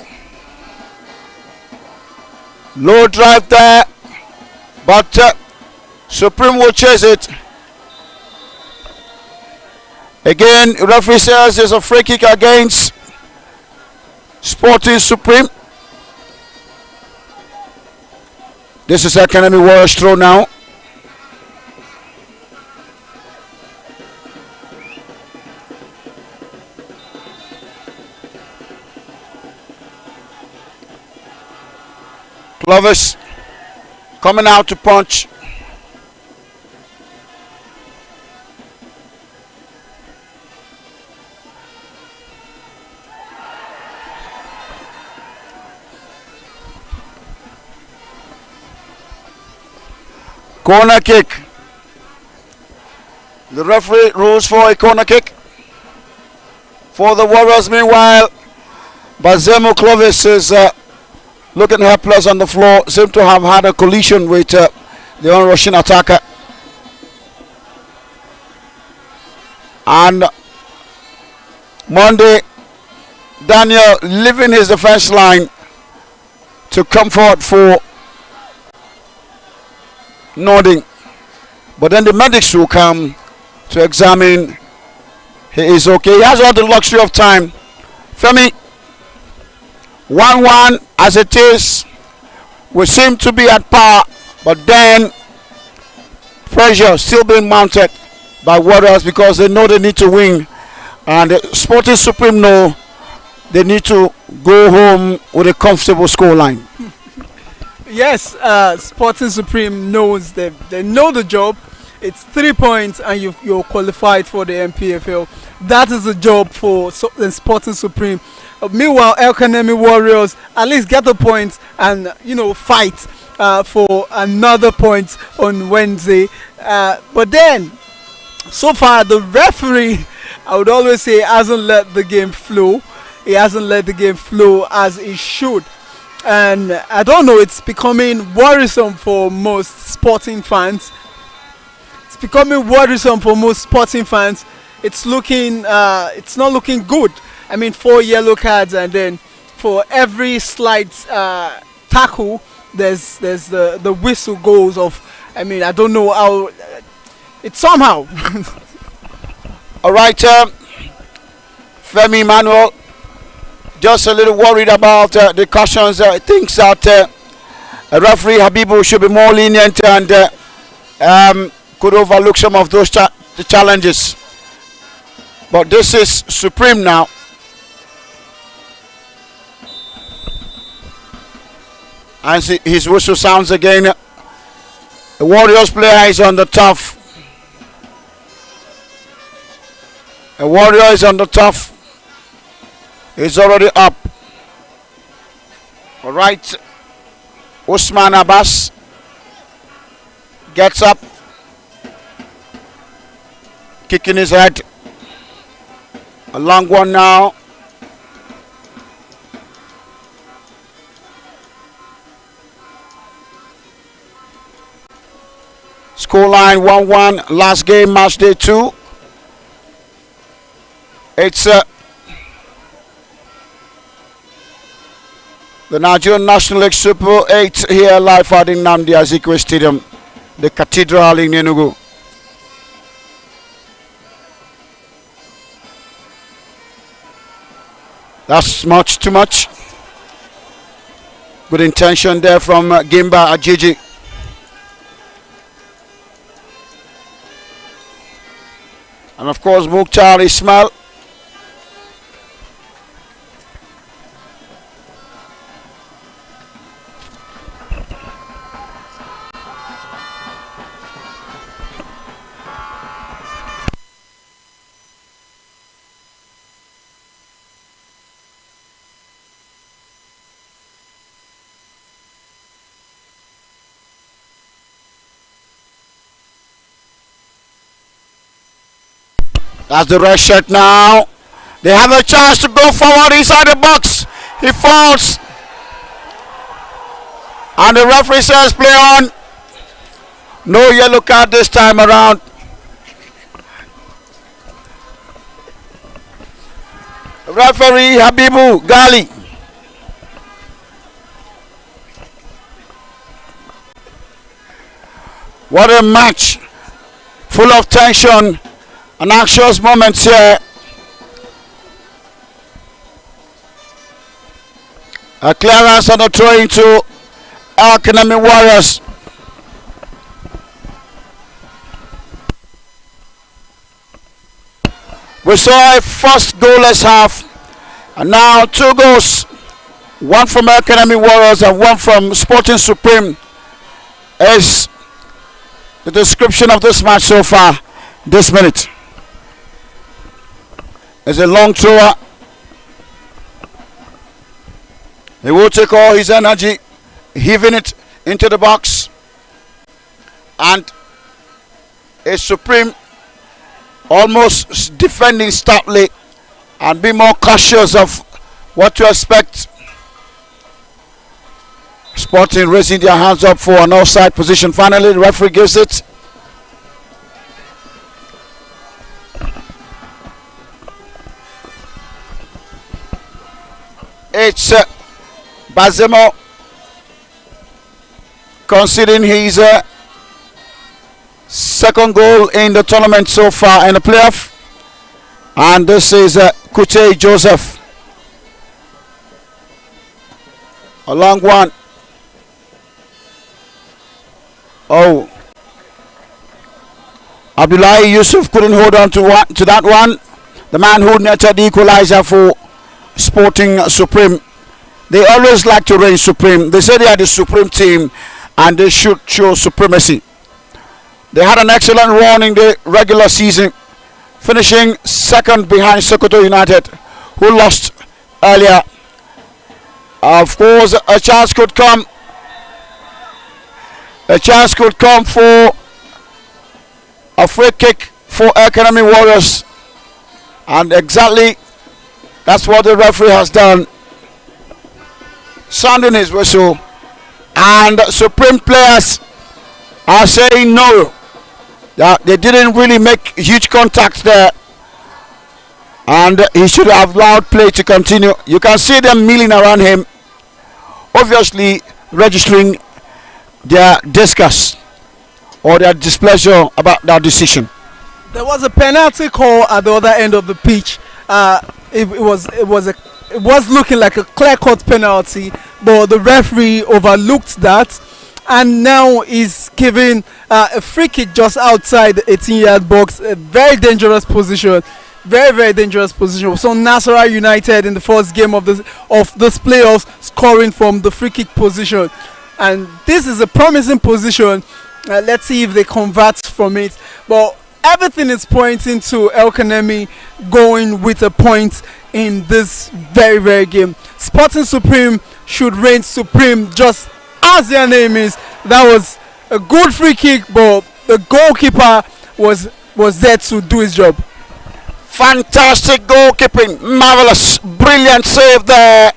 Low drive there, but Supreme will chase it. Again, referee says there's a free kick against Sporting Supreme. This is Elkanemi Warriors throw now. Clovis coming out to punch. Corner kick. The referee rules for a corner kick for the Warriors. Meanwhile, Bazemo Clovis is looking helpless on the floor. Seems to have had a collision with the on-rushing attacker. And Monday Daniel leaving his defense line to comfort for nodding, but then the medics will come to examine. He is okay. He has all the luxury of time. Femi, 1-1 as it is. We seem to be at par, but then pressure still being mounted by Warriors because they know they need to win, and Sporting Supreme know they need to go home with a comfortable scoreline. Yes, Sporting Supreme knows they know the job. It's 3 points and you're qualified for the MPFL. That is the job for the Sporting Supreme. Meanwhile, Elkanemi Warriors at least get the points and fight for another point on Wednesday. But then, so far the referee, I would always say, hasn't let the game flow. He hasn't let the game flow as it should. And I don't know, it's becoming worrisome for most sporting fans. It's becoming worrisome for most sporting fans. It's not looking good. I mean, 4 yellow cards, and then for every slight tackle, there's the whistle goes off. I mean, I don't know how. It's somehow. All right, Femi Manuel. Just a little worried about the cautions. Thinks that referee Habibu should be more lenient and could overlook some of those the challenges. But this is Supreme now. And his whistle sounds again. The Warriors player is on the tough. The Warrior is on the tough. He's already up. All right. Usman Abbas gets up, kicking his head. A long one now. Scoreline 1-1. Last game, match day 2. It's the Nigerian National League Super 8 here live at Nnamdi Azikiwe Stadium, the Cathedral in Enugu. That's much too much. Good intention there from Gimba Ajiji. And of course, Mukhtar Ismail. That's the red shirt now. They have a chance to go forward inside the box. He falls. And the referee says play on. No yellow card this time around. Referee Habibu Gali. What a match. Full of tension. An anxious moment here. A clearance on the throw into Elkanemi Warriors. We saw a first goalless half, and now 2 goals. One from Elkanemi Warriors and one from Sporting Supreme is the description of this match so far this minute. It's a long thrower. He will take all his energy, heaving it into the box. And it's Supreme almost defending stoutly and be more cautious of what to expect. Sporting raising their hands up for an offside position. Finally, the referee gives it. It's Bazemo conceding his second goal in the tournament so far in the playoff. And this is Kuche Joseph. A long one. Oh. Abdullahi Yusuf couldn't hold on to that one. The man who netted the equalizer for Sporting Supreme. They always like to reign supreme. They say they are the supreme team and they should show supremacy. They had an excellent run in the regular season, finishing second behind Sokoto United, who lost earlier. Of course, a chance could come. A chance could come for a free kick for Elkanemi Warriors. And exactly that's what the referee has done. Sounding his whistle. And Supreme players are saying no. That they didn't really make huge contact there. And he should have allowed play to continue. You can see them milling around him. Obviously registering their disgust or their displeasure about that decision. There was a penalty call at the other end of the pitch. It was looking like a clear-cut penalty, but the referee overlooked that, and now is giving a free kick just outside the 18-yard box. A very dangerous position, very dangerous position. So Nasarawa United in the first game of this playoffs scoring from the free kick position, and this is a promising position. Let's see if they convert from it, but everything is pointing to Elkanemi going with a point in this very game. Sporting Supreme should reign supreme, just as their name is. That was a good free kick, but the goalkeeper was there to do his job. Fantastic goalkeeping, marvelous, brilliant save there.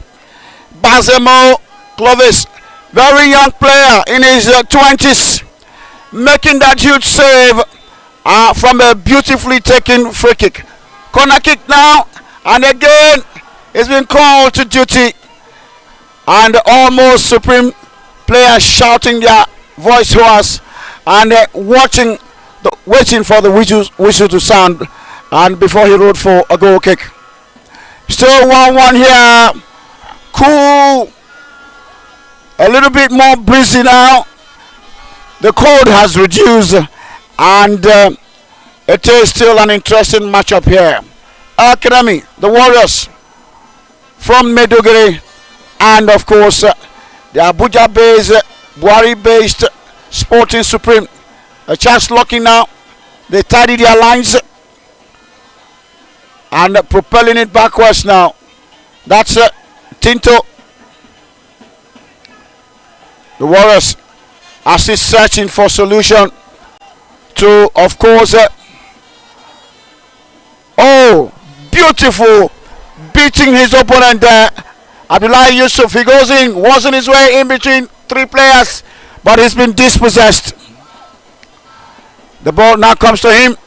Bazemo Clovis, very young player in his 20s, making that huge save from a beautifully taken free kick. Corner kick now, and again it's been called to duty, and almost Supreme players shouting their voice hoarse and waiting for the whistle to sound, and before he rode for a goal kick. Still 1-1 here. Cool. A little bit more breezy now. The cold has reduced, and it is still an interesting matchup here. Elkanemi, the Warriors from Maiduguri, and of course the Abuja-based, Buhari-based Sporting Supreme. A chance locking now. They tidy their lines and propelling it backwards now. That's Tinto. The Warriors are still searching for solution to, of course, beautiful beating his opponent there. Abdullahi Yusuf, he goes in, wasn't his way in between three players, but he's been dispossessed. The ball now comes to him,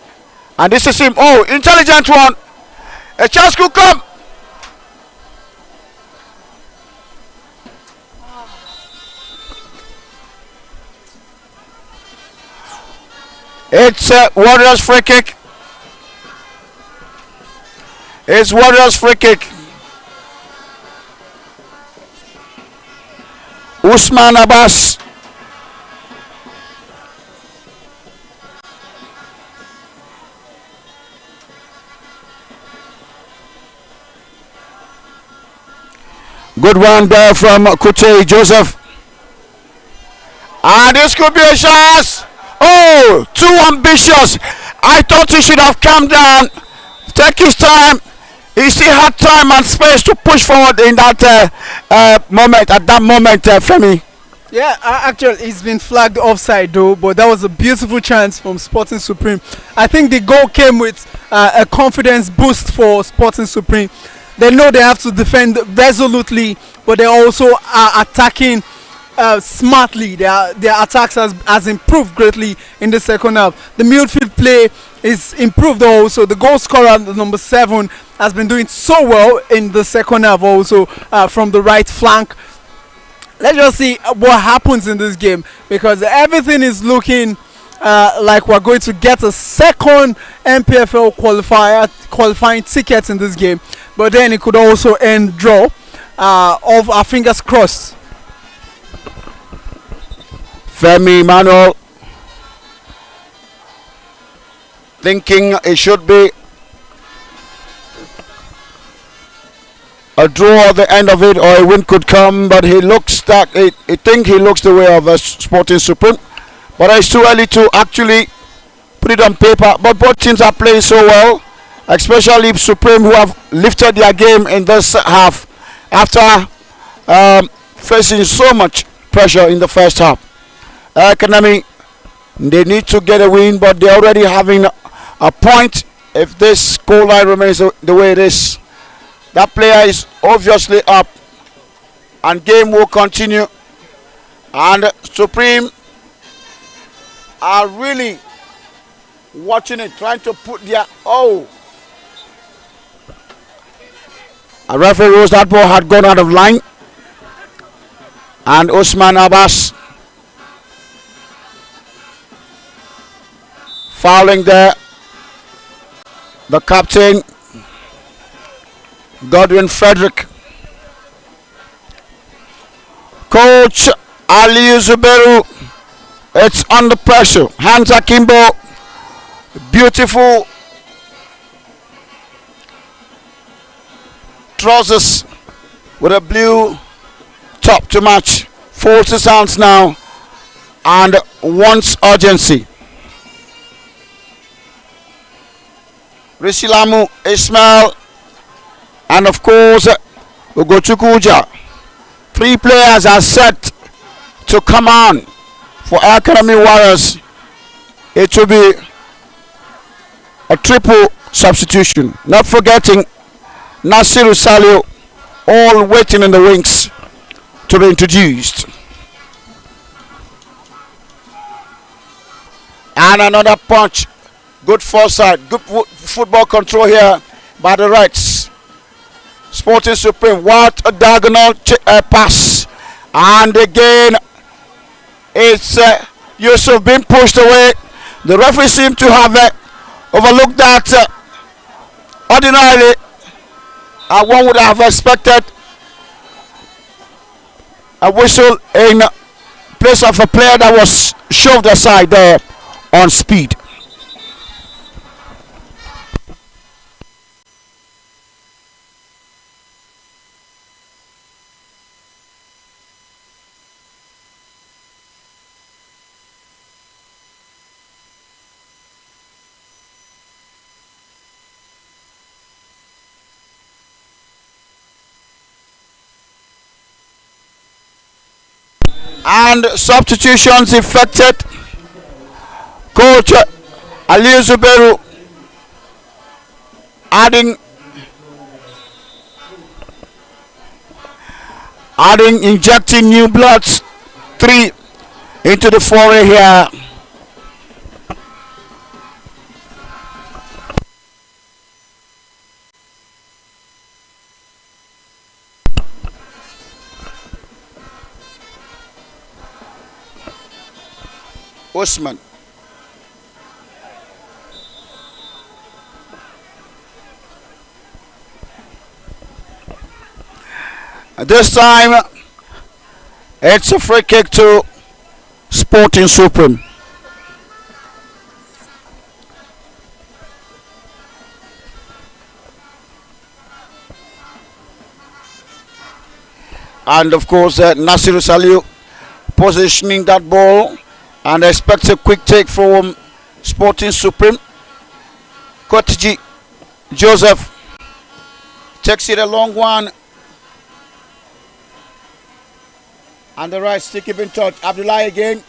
and this is him. Oh, intelligent one. A chance could come. It's Warriors free kick. It's Warriors free kick. Usman Abbas. Good one there from Kuche Joseph. And this could be a chance. Oh, too ambitious. I thought he should have calmed down, take his time. He still had time and space to push forward in that moment. At that moment, Femi. Yeah, actually, he's been flagged offside though, but that was a beautiful chance from Sporting Supreme. I think the goal came with a confidence boost for Sporting Supreme. They know they have to defend resolutely, but they also are attacking smartly. Their attacks has improved greatly in the second half. The midfield play is improved also. The goal scorer, number 7, has been doing so well in the second half also from the right flank. Let's just see what happens in this game, because everything is looking like we're going to get a second MPFL qualifying ticket in this game, but then it could also end draw. Of our fingers crossed. Femi Manuel thinking it should be a draw at the end of it, or a win could come, but he looks that I think he looks the way of a Sporting Supreme, but it's too early to actually put it on paper. But both teams are playing so well, especially Supreme, who have lifted their game in this half after facing so much pressure in the first half. Elkanemi, they need to get a win, but they're already having a point. If this goal line remains the way it is, that player is obviously up, and game will continue. And Supreme are really watching it, trying to put their a referee rules that ball had gone out of line, and Usman Abbas fouling there. The captain, Godwin Frederick. Coach Ali Zuberu, it's under pressure. Hands akimbo, beautiful trousers with a blue top to match. Forces hands now and wants urgency. Risilamu Ismail, and of course Ugochukuja. 3 players are set to come on for Elkanemi Warriors. It will be a triple substitution. Not forgetting Nasiru Salio, all waiting in the wings to be introduced. And another punch. Good foresight, good football control here by the Reds. Sporting Supreme, what a diagonal pass. And again, it's Yusuf being pushed away. The referee seemed to have overlooked that ordinarily. One would have expected a whistle in place of a player that was shoved aside there on speed. And substitutions effected. Coach Ali Zubairu injecting new bloods, 3 into the foray here. Usman. This time it's a free kick to Sporting Supreme. And of course Nasiru Saliu positioning that ball and expects a quick take from Sporting Supreme. Kotiji Joseph takes it a long one. And the right stick keep in touch. Abdullahi again.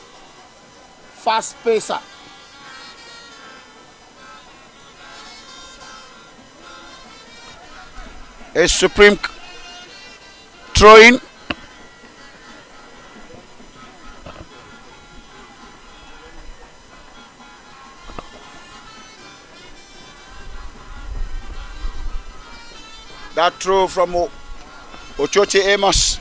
Fast pacer. A Supreme throw-in. That throw from Ochoche Amos.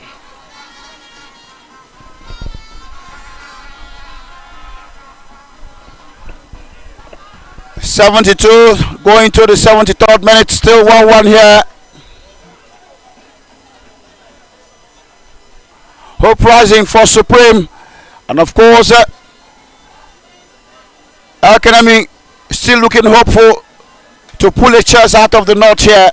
.72 going to the 73rd minute, still 1-1 here. Hope rising for Supreme, and of course Elkanemi still looking hopeful to pull a chance out of the knot here.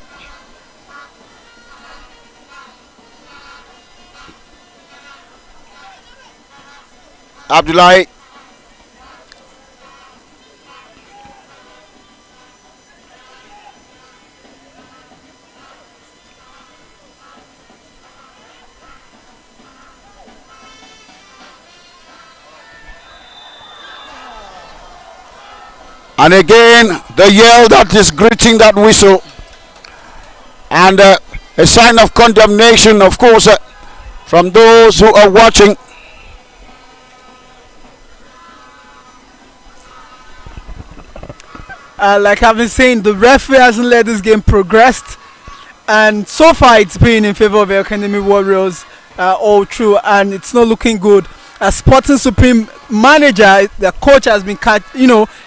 Abdullahi. And again, the yell that is greeting that whistle, and a sign of condemnation, of course, from those who are watching. Like I've been saying, the referee hasn't let this game progress, and so far it's been in favor of Elkanemi Warriors all through, and it's not looking good. Sporting Supreme manager, the coach has been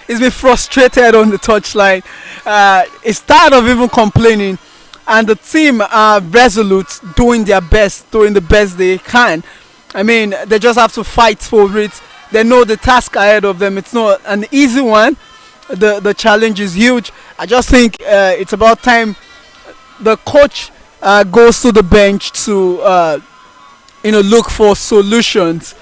he's been frustrated on the touchline. He's tired of even complaining, and the team are resolute, doing their best, doing the best they can. I mean, they just have to fight for it. They know the task ahead of them. It's not an easy one. The challenge is huge. I just think it's about time the coach goes to the bench to look for solutions.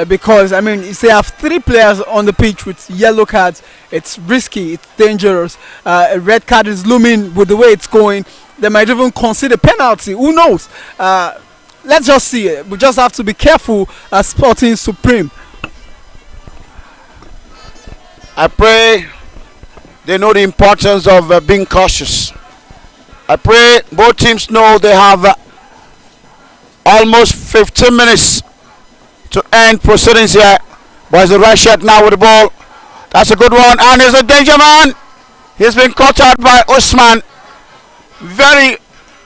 Because I mean, if they have 3 players on the pitch with yellow cards, it's risky, it's dangerous. A red card is looming with the way it's going. They might even consider penalty. Who knows? Let's just see it. We just have to be careful as Sporting Supreme. I pray they know the importance of being cautious. I pray both teams know they have almost 15 minutes to end proceedings here. But it's the right shot now with the ball. That's a good one, and he's a danger man. He's been caught out by Usman. Very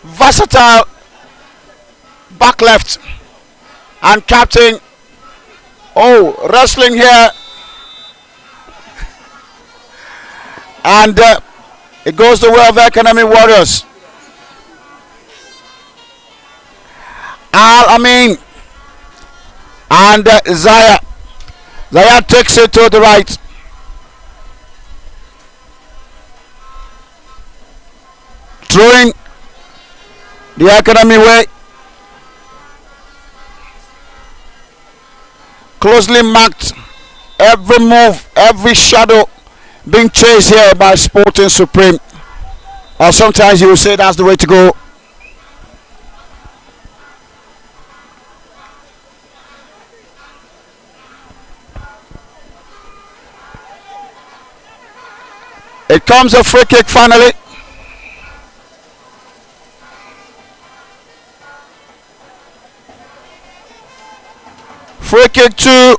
versatile back left and captain. Oh, wrestling here, and it goes the way of Elkanemi Warriors. Al Amin and Zaya. Zaya takes it to the right. Throwing the Elkanemi way. Closely marked. Every move, every shadow being chased here by Sporting Supreme. Or sometimes you will say that's the way to go. It comes a free kick finally. Free kick to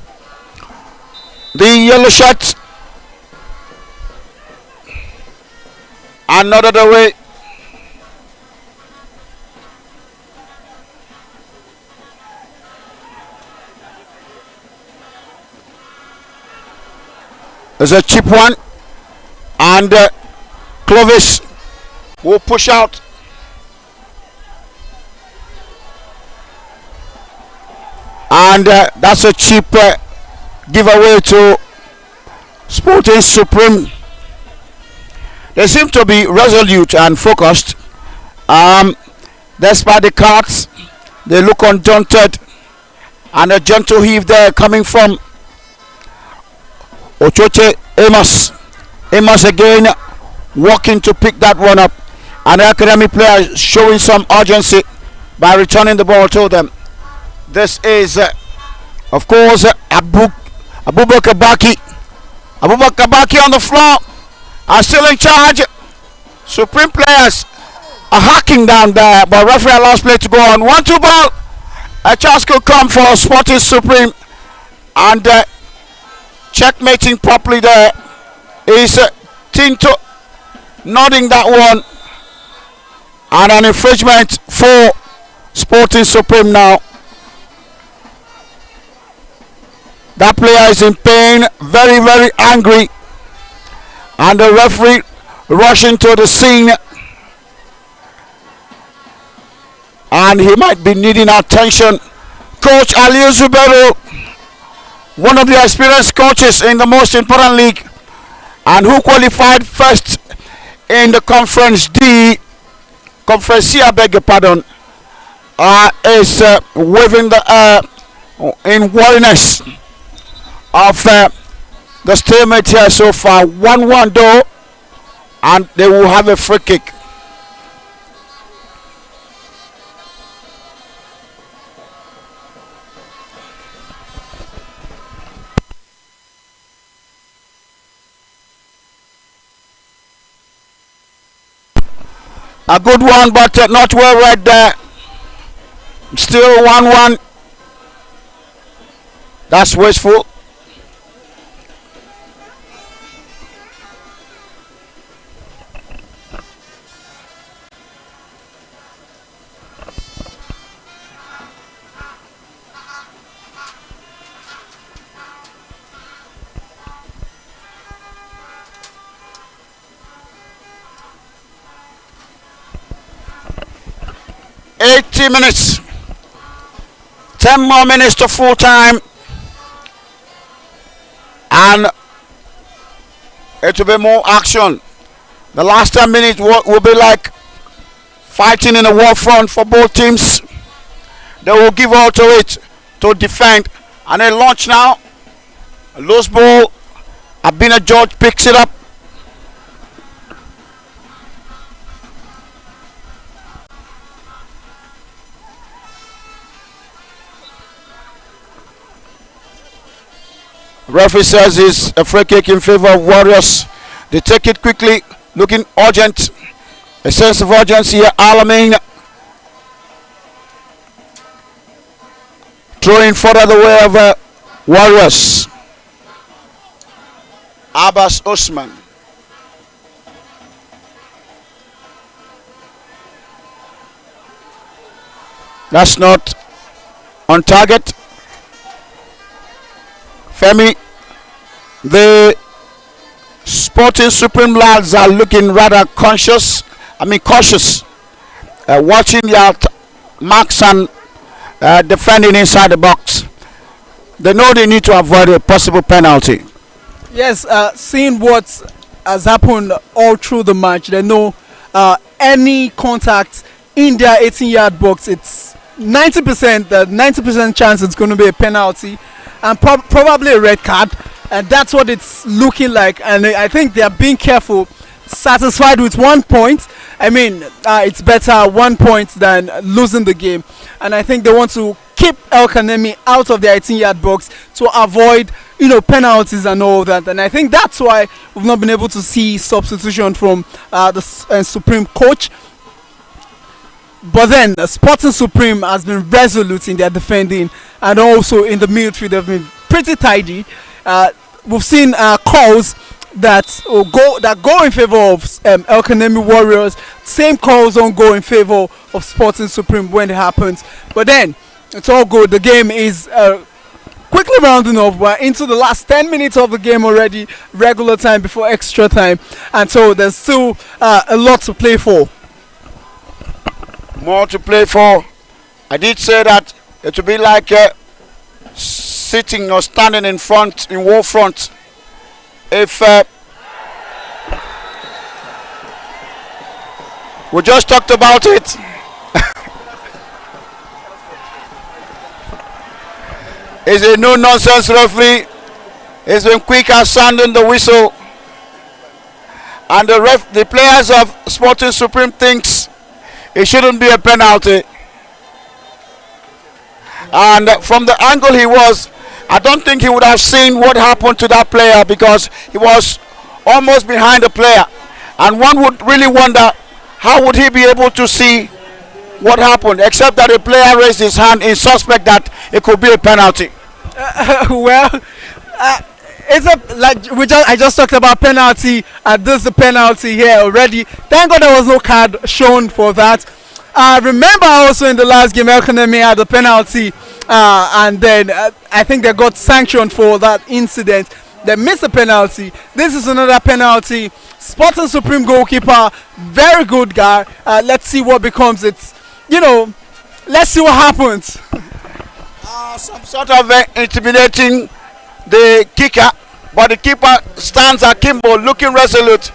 the yellow shirts. Another the way. There's a cheap one. And Clovis will push out. And that's a cheap giveaway to Sporting Supreme. They seem to be resolute and focused. Despite the cards, they look undaunted. And a gentle heave there coming from Ochoche Amos. Amos again walking to pick that one up. And the Elkanemi player showing some urgency by returning the ball to them. This is, of course, Abubakar Baki. Abubakar Baki on the floor are still in charge. Supreme players are hacking down there, but referee allows play to go on. 1-2 ball. A chance could come for Sporting Supreme. And checkmating properly there is Tinto nodding that one. And an infringement for Sporting Supreme now. That player is in pain, very, very angry. And the referee rushing to the scene. And he might be needing attention. Coach Aliou Zubero, one of the experienced coaches in the most important league, and who qualified first in the Conference D, Conference C, I beg your pardon, is waving the in weariness of the stalemate here so far. 1-1 though, and they will have a free kick. A good one, but not well read there. Still 1-1. That's wasteful. Minutes, 10 more minutes to full time, and it will be more action. The last 10 minutes will be like fighting in a war front for both teams. They will give all to it to defend, and they launch now. A loose ball. Abina George picks it up. Referee says it's a free kick in favor of Warriors. They take it quickly, looking urgent. A sense of urgency here. Alamein throwing further the way of Warriors. Abbas Osman. That's not on target. Femi, the Sporting Supreme lads are looking rather cautious, watching their marks and defending inside the box. They know they need to avoid a possible penalty. Yes, seeing what has happened all through the match, they know any contact in their 18-yard box, it's 90%, 90% chance it's going to be a penalty and probably a red card. And that's what it's looking like. And I think they are being careful, satisfied with 1 point. I mean, it's better 1 point than losing the game. And I think they want to keep Elkanemi out of the 18-yard box to avoid, penalties and all that. And I think that's why we've not been able to see substitution from the Supreme coach. But then Sporting Supreme has been resolute in their defending, and also in the midfield they've been pretty tidy. We've seen calls that go in favor of Elkanemi Warriors. Same calls don't go in favor of Sporting Supreme when it happens. But then it's all good. The game is quickly rounding off. We're into the last 10 minutes of the game already, regular time before extra time, and so there's still a lot to play for. More to play for. I did say that it would be like sitting or standing in front, in war front. If we just talked about it. He's a no-nonsense referee. He's been quick at sounding the whistle. And the players of Sporting Supreme thinks it shouldn't be a penalty. And from the angle he was, I don't think he would have seen what happened to that player, because he was almost behind the player. And one would really wonder, how would he be able to see what happened, except that the player raised his hand in suspect that it could be a penalty. It's I just talked about penalty, and this is the penalty here already. Thank God there was no card shown for that. Remember also in the last game, Elkanemi had a penalty, and then I think they got sanctioned for that incident. They missed a penalty. This is another penalty. Sporting Supreme goalkeeper, very good guy. Let's see what becomes. Let's see what happens. Some sort of intimidating the kicker, but the keeper stands akimbo, looking resolute,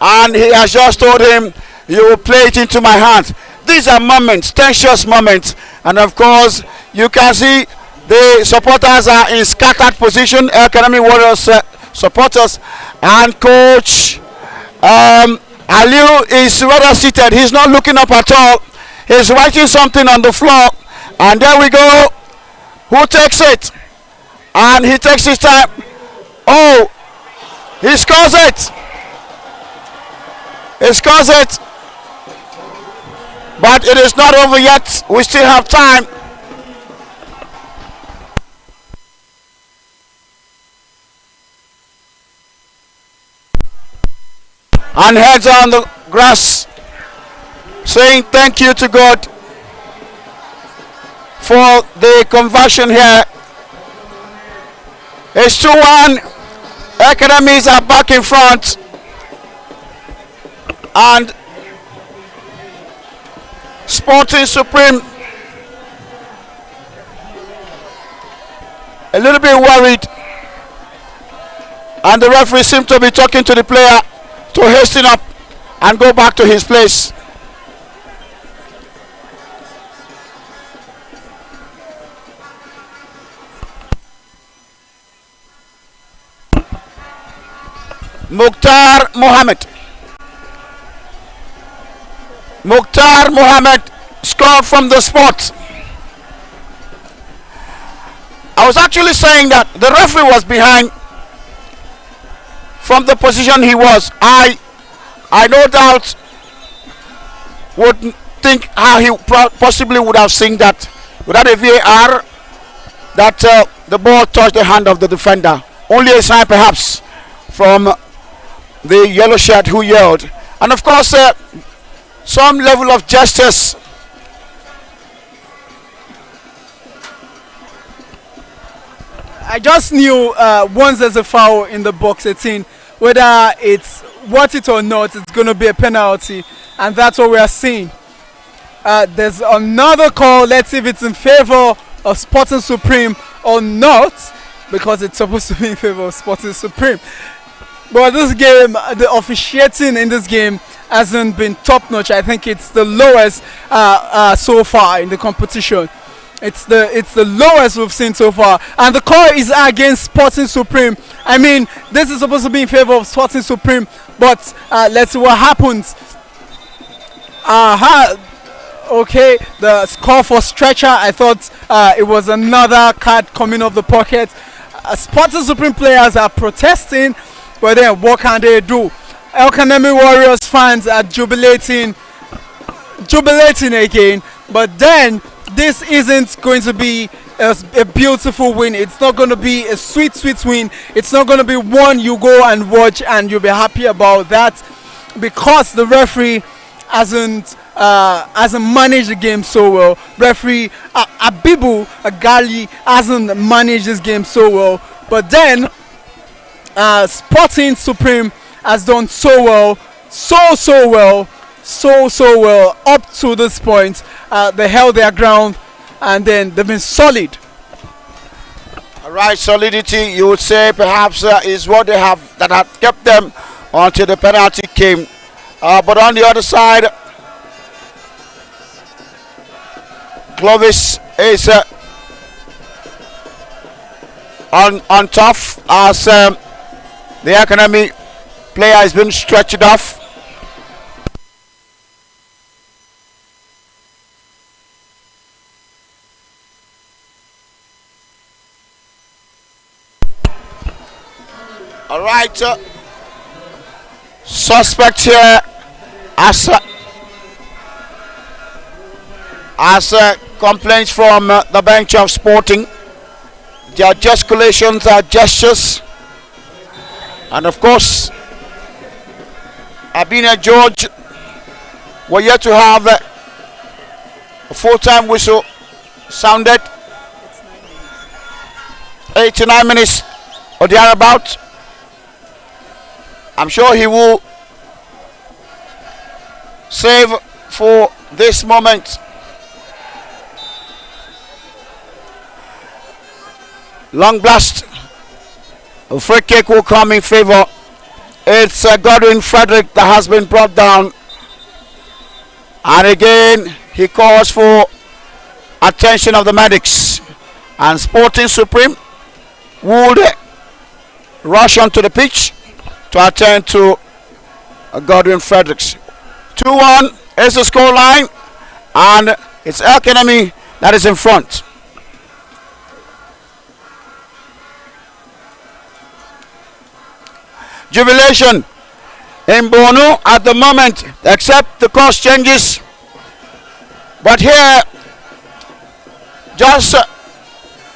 and he has just told him, "You will play it into my hands." These are moments, tensious moments, and of course you can see the supporters are in scattered position. Elkanemi Warriors supporters, and coach Aliu is rather seated. He's not looking up at all. He's writing something on the floor, and there we go. Who takes it? And he takes his time. Oh, he scores it. He scores it. But it is not over yet. We still have time. And heads on the grass, saying thank you to God for the conversion here. It's 2-1. Academies are back in front. And Sporting Supreme a little bit worried. And the referee seemed to be talking to the player to hasten up and go back to his place. Mukhtar Mohammed scored from the spot. I was actually saying that the referee was behind from the position he was. I no doubt would think how he possibly would have seen that without a VAR, that the ball touched the hand of the defender. Only a sign perhaps from the yellow shirt who yelled, and of course some level of justice. I just knew once there's a foul in the box 18, whether it's worth it or not, it's going to be a penalty, and that's what we are seeing. There's another call. Let's see if it's in favor of Sporting Supreme or not, because it's supposed to be in favor of Sporting Supreme. But this game, the officiating in this game hasn't been top notch. I think it's the lowest so far in the competition. It's the lowest we've seen so far, and the call is against Sporting Supreme. I mean, this is supposed to be in favor of Sporting Supreme, but let's see what happens. Okay, the score for stretcher. I thought it was another card coming off the pocket. Sporting Supreme players are protesting, but then what can they do? Elkanemi Warriors fans are jubilating again, but then this isn't going to be a beautiful win. It's not going to be a sweet win. It's not going to be one you go and watch and you'll be happy about that, because the referee hasn't managed the game so well. Referee Abibu Agali hasn't managed this game so well, but then Sporting Supreme has done so well up to this point. They held their ground and then they've been solid. Alright, solidity, you would say, perhaps is what they have that had kept them until the penalty came. But on the other side, Clovis is on tough as the Elkanemi player has been stretched off. All right, suspect here as complaints from the bench of Sporting. Their gesticulations are gestures, and of course, Abina George, we're yet to have a full-time whistle sounded. 89 minutes or thereabout. I'm sure he will save for this moment. Long blast. A free kick will come in favor. It's Godwin Frederick that has been brought down. And again, he calls for attention of the medics. And Sporting Supreme would rush onto the pitch to attend to Godwin Fredericks. 2-1 is the score line, and it's Elkanemi that is in front. Jubilation in Bono at the moment, except the course changes. But here, just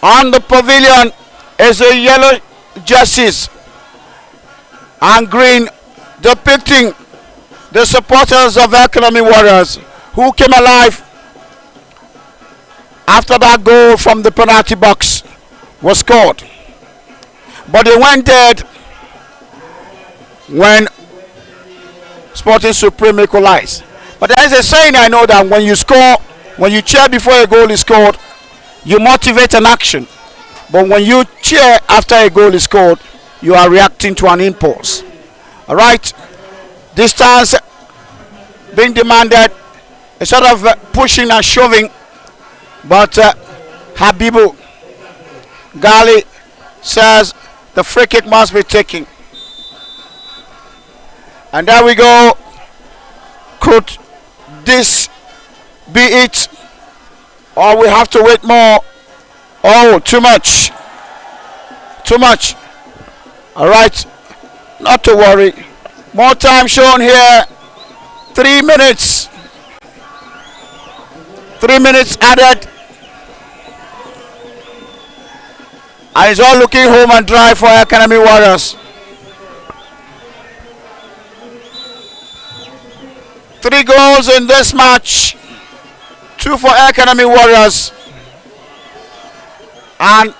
on the pavilion, is a yellow jerseys and green depicting the supporters of Elkanemi Warriors who came alive after that goal from the penalty box was scored. But they went dead when Sporting Supreme equalized. But there is a saying I know that when you score, when you cheer before a goal is scored, you motivate an action. But when you cheer after a goal is scored, you are reacting to an impulse. All right, distance being demanded, a sort of pushing and shoving, but Habibu Gali says the free kick must be taken. And there we go. Could this be it, or we have to wait more? Oh, too much. All right, not to worry. More time shown here. 3 minutes. 3 minutes added. And it's all looking home and dry for Elkanemi Warriors. 3 goals in this match. 2 for Elkanemi Warriors. And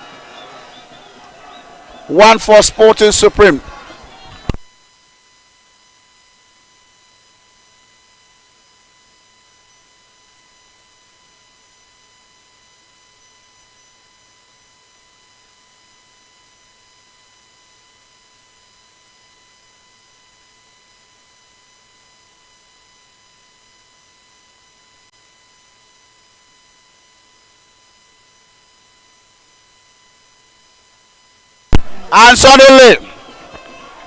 1 for Sporting Supreme. And suddenly,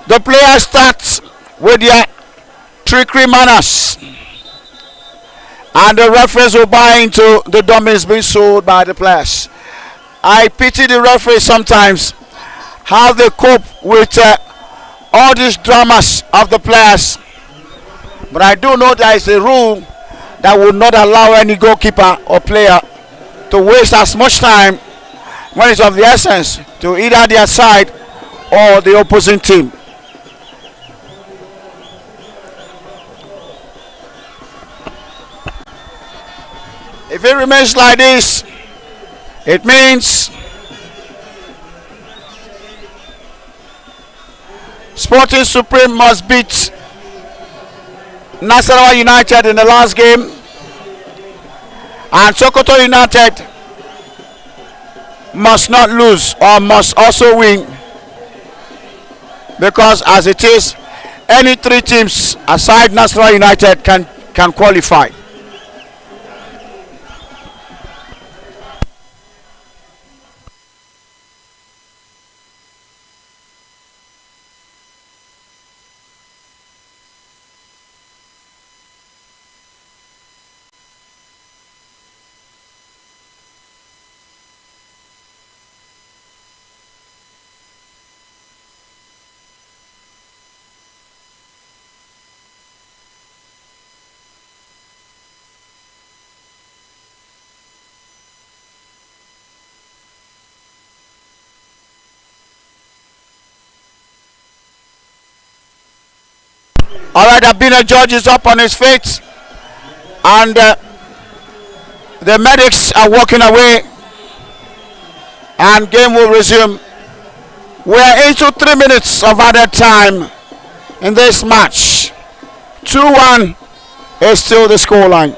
the players start with their trickery manners. And the referees will buy into the dummies being sold by the players. I pity the referees sometimes, how they cope with all these dramas of the players. But I do know there is a rule that will not allow any goalkeeper or player to waste as much time when it's of the essence to either their side or the opposing team. If it remains like this, it means Sporting Supreme must beat Nasarawa United in the last game, and Sokoto United must not lose or must also win, because as it is, any three teams aside Nasarawa United can qualify. All right, Abina George is up on his feet, and the medics are walking away, and game will resume. We're into 3 minutes of added time in this match. 2-1 is still the scoreline.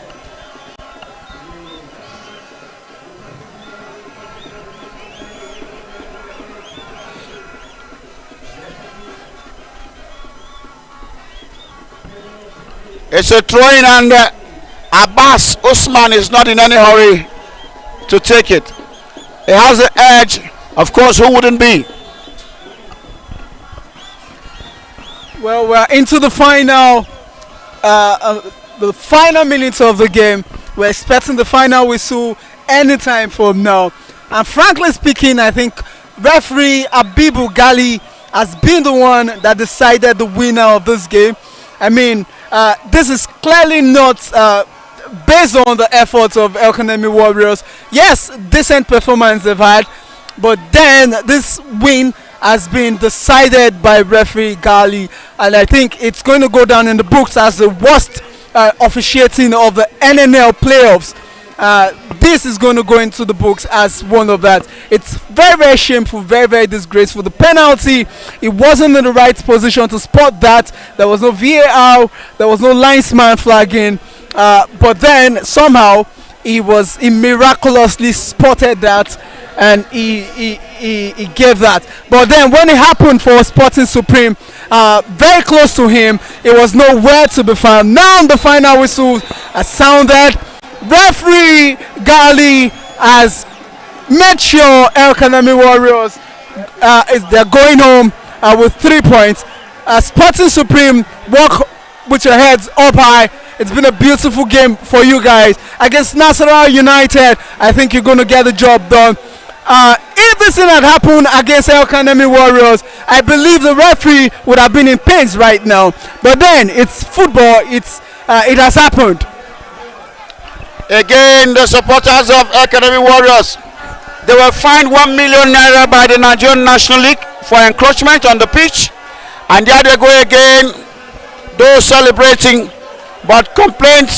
It's a throw-in, and Abbas Usman is not in any hurry to take it. He has the edge, of course, who wouldn't be? Well, we're into the final minutes of the game. We're expecting the final whistle anytime from now. And frankly speaking, I think referee Abibu Gali has been the one that decided the winner of this game. I mean, this is clearly not based on the efforts of Elkanemi Warriors. Yes, decent performance they've had, but then this win has been decided by referee Gali, and I think it's going to go down in the books as the worst officiating of the NNL playoffs. This is going to go into the books as one of that. It's very, very shameful, very, very disgraceful. The penalty, it wasn't in the right position to spot that. There was no VAR, there was no linesman flagging, but then somehow he miraculously spotted that, and he gave that. But then when it happened for Sporting Supreme, very close to him, it was nowhere to be found. Now the final whistle has sounded. Referee Gali has made sure Elkanemi Warriors they're going home with 3 points. Sporting Supreme, walk with your heads up high. It's been a beautiful game for you guys. Against Nasarawa United, I think you're going to get the job done. If this thing had happened against Elkanemi Warriors, I believe the referee would have been in pains right now. But then, it's football. It has happened. Again, the supporters of Elkanemi Warriors, they were fined 1 million naira by the Nigerian National League for encroachment on the pitch, and there they go again, those celebrating, but complaints